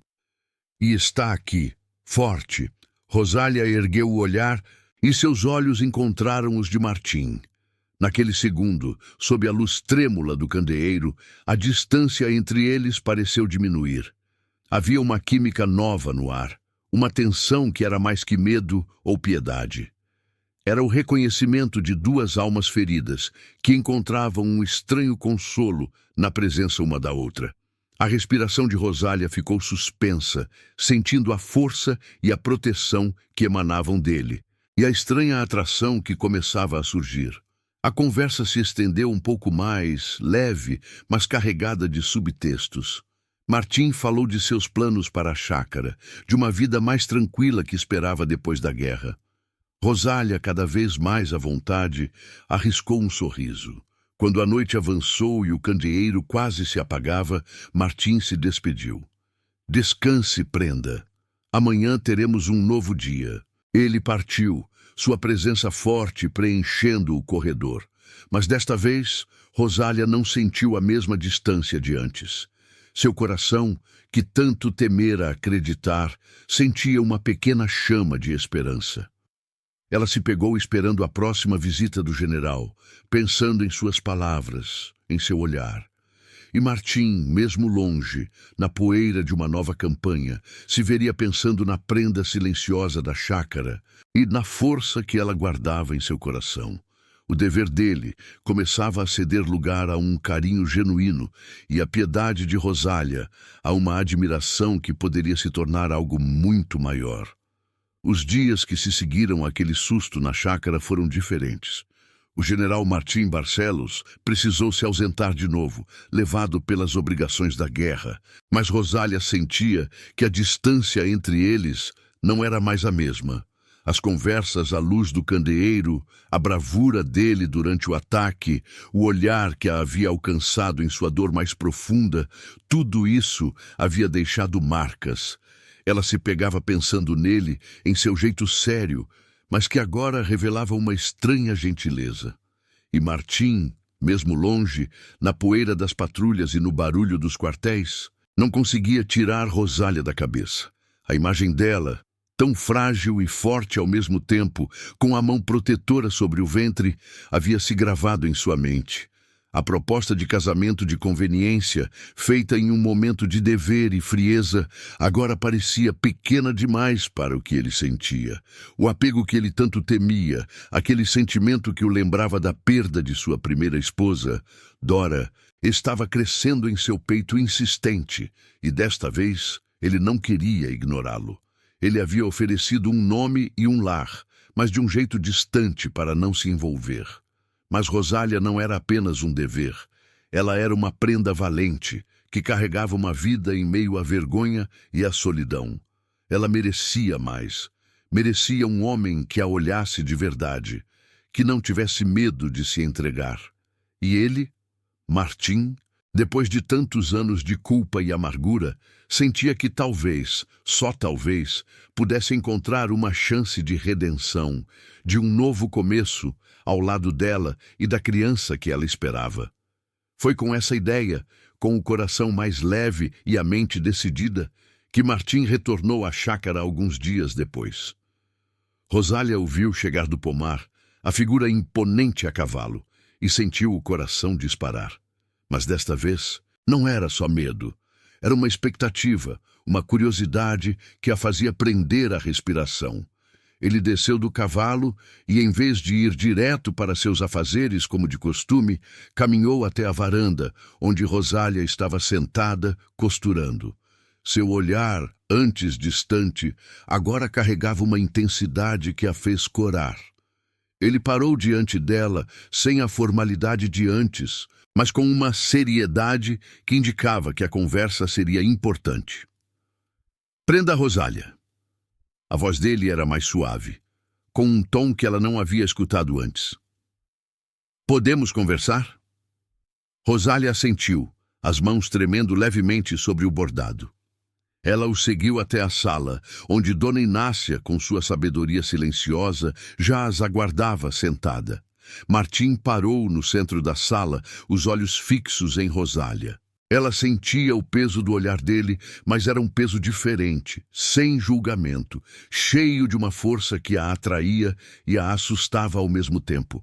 E está aqui, forte. Rosália ergueu o olhar e seus olhos encontraram os de Martim. Naquele segundo, sob a luz trêmula do candeeiro, a distância entre eles pareceu diminuir. Havia uma química nova no ar, uma tensão que era mais que medo ou piedade. Era o reconhecimento de duas almas feridas que encontravam um estranho consolo na presença uma da outra. A respiração de Rosália ficou suspensa, sentindo a força e a proteção que emanavam dele, e a estranha atração que começava a surgir. A conversa se estendeu um pouco mais, leve, mas carregada de subtextos. Martim falou de seus planos para a chácara, de uma vida mais tranquila que esperava depois da guerra. Rosália, cada vez mais à vontade, arriscou um sorriso. Quando a noite avançou e o candeeiro quase se apagava, Martim se despediu. Descanse, prenda. Amanhã teremos um novo dia. Ele partiu, sua presença forte preenchendo o corredor. Mas desta vez, Rosália não sentiu a mesma distância de antes. Seu coração, que tanto temera acreditar, sentia uma pequena chama de esperança. Ela se pegou esperando a próxima visita do general, pensando em suas palavras, em seu olhar. E Martim, mesmo longe, na poeira de uma nova campanha, se veria pensando na prenda silenciosa da chácara e na força que ela guardava em seu coração. O dever dele começava a ceder lugar a um carinho genuíno e a piedade de Rosália a uma admiração que poderia se tornar algo muito maior. Os dias que se seguiram àquele susto na chácara foram diferentes. O general Martim Barcelos precisou se ausentar de novo, levado pelas obrigações da guerra, mas Rosália sentia que a distância entre eles não era mais a mesma. As conversas à luz do candeeiro, a bravura dele durante o ataque, o olhar que a havia alcançado em sua dor mais profunda, tudo isso havia deixado marcas. Ela se pegava pensando nele, em seu jeito sério, mas que agora revelava uma estranha gentileza. E Martim, mesmo longe, na poeira das patrulhas e no barulho dos quartéis, não conseguia tirar Rosália da cabeça. A imagem dela, tão frágil e forte ao mesmo tempo, com a mão protetora sobre o ventre, havia se gravado em sua mente. A proposta de casamento de conveniência, feita em um momento de dever e frieza, agora parecia pequena demais para o que ele sentia. O apego que ele tanto temia, aquele sentimento que o lembrava da perda de sua primeira esposa, Dora, estava crescendo em seu peito insistente, e desta vez ele não queria ignorá-lo. Ele havia oferecido um nome e um lar, mas de um jeito distante para não se envolver. Mas Rosália não era apenas um dever. Ela era uma prenda valente, que carregava uma vida em meio à vergonha e à solidão. Ela merecia mais. Merecia um homem que a olhasse de verdade, que não tivesse medo de se entregar. E ele, Martim, depois de tantos anos de culpa e amargura, sentia que talvez, só talvez, pudesse encontrar uma chance de redenção, de um novo começo, ao lado dela e da criança que ela esperava. Foi com essa ideia, com o coração mais leve e a mente decidida, que Martim retornou à chácara alguns dias depois. Rosália o viu chegar do pomar, a figura imponente a cavalo, e sentiu o coração disparar. Mas desta vez não era só medo. Era uma expectativa, uma curiosidade que a fazia prender a respiração. Ele desceu do cavalo e, em vez de ir direto para seus afazeres como de costume, caminhou até a varanda, onde Rosália estava sentada, costurando. Seu olhar, antes distante, agora carregava uma intensidade que a fez corar. Ele parou diante dela, sem a formalidade de antes, mas com uma seriedade que indicava que a conversa seria importante. Prenda Rosália. A voz dele era mais suave, com um tom que ela não havia escutado antes. Podemos conversar? Rosália assentiu, as mãos tremendo levemente sobre o bordado. Ela o seguiu até a sala, onde Dona Inácia, com sua sabedoria silenciosa, já as aguardava sentada. Martim parou no centro da sala, os olhos fixos em Rosália. Ela sentia o peso do olhar dele, mas era um peso diferente, sem julgamento, cheio de uma força que a atraía e a assustava ao mesmo tempo.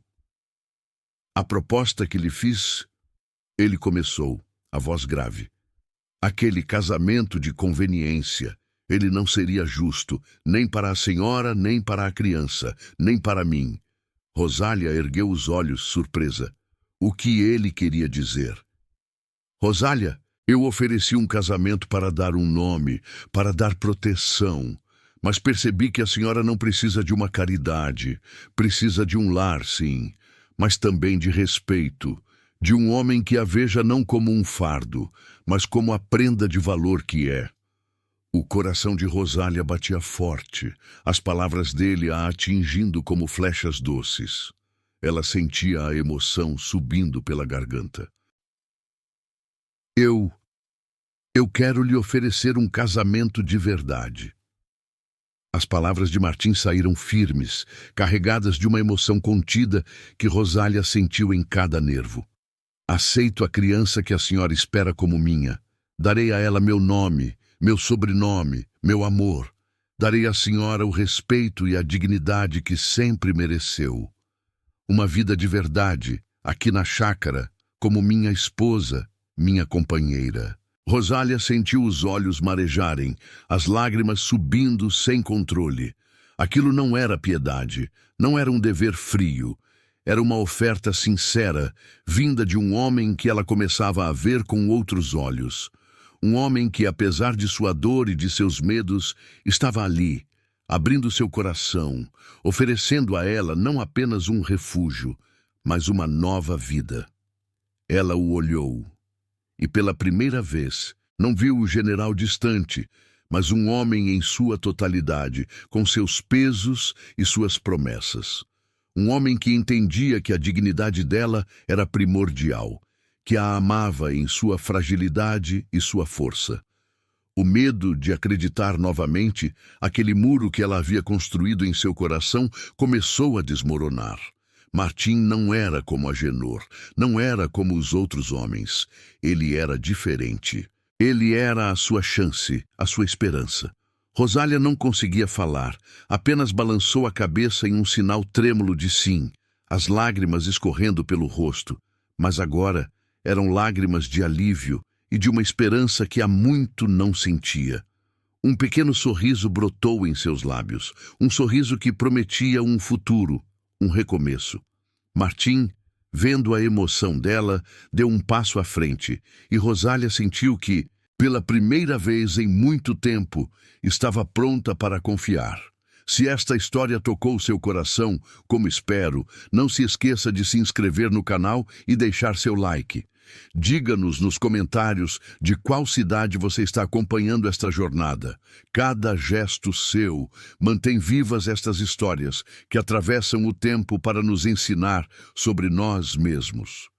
A proposta que lhe fiz, ele começou, a voz grave. Aquele casamento de conveniência, ele não seria justo, nem para a senhora, nem para a criança, nem para mim. Rosália ergueu os olhos, surpresa. O que ele queria dizer? Rosália, eu ofereci um casamento para dar um nome, para dar proteção, mas percebi que a senhora não precisa de uma caridade, precisa de um lar, sim, mas também de respeito, de um homem que a veja não como um fardo, mas como a prenda de valor que é. O coração de Rosália batia forte, as palavras dele a atingindo como flechas doces. Ela sentia a emoção subindo pela garganta. Eu quero lhe oferecer um casamento de verdade. As palavras de Martim saíram firmes, carregadas de uma emoção contida que Rosália sentiu em cada nervo. Aceito a criança que a senhora espera como minha. Darei a ela meu nome, meu sobrenome, meu amor. Darei à senhora o respeito e a dignidade que sempre mereceu. Uma vida de verdade, aqui na chácara, como minha esposa, minha companheira. Rosália sentiu os olhos marejarem, as lágrimas subindo sem controle. Aquilo não era piedade, não era um dever frio. Era uma oferta sincera, vinda de um homem que ela começava a ver com outros olhos. Um homem que, apesar de sua dor e de seus medos, estava ali, abrindo seu coração, oferecendo a ela não apenas um refúgio, mas uma nova vida. Ela o olhou e, pela primeira vez, não viu o general distante, mas um homem em sua totalidade, com seus pesos e suas promessas. Um homem que entendia que a dignidade dela era primordial, que a amava em sua fragilidade e sua força. O medo de acreditar novamente, aquele muro que ela havia construído em seu coração, começou a desmoronar. Martim não era como Agenor, não era como os outros homens. Ele era diferente. Ele era a sua chance, a sua esperança. Rosália não conseguia falar, apenas balançou a cabeça em um sinal trêmulo de sim, as lágrimas escorrendo pelo rosto. Mas agora eram lágrimas de alívio e de uma esperança que há muito não sentia. Um pequeno sorriso brotou em seus lábios, um sorriso que prometia um futuro, um recomeço. Martim, vendo a emoção dela, deu um passo à frente, e Rosália sentiu que, pela primeira vez em muito tempo, estava pronta para confiar. Se esta história tocou seu coração, como espero, não se esqueça de se inscrever no canal e deixar seu like. Diga-nos nos comentários de qual cidade você está acompanhando esta jornada. Cada gesto seu mantém vivas estas histórias que atravessam o tempo para nos ensinar sobre nós mesmos.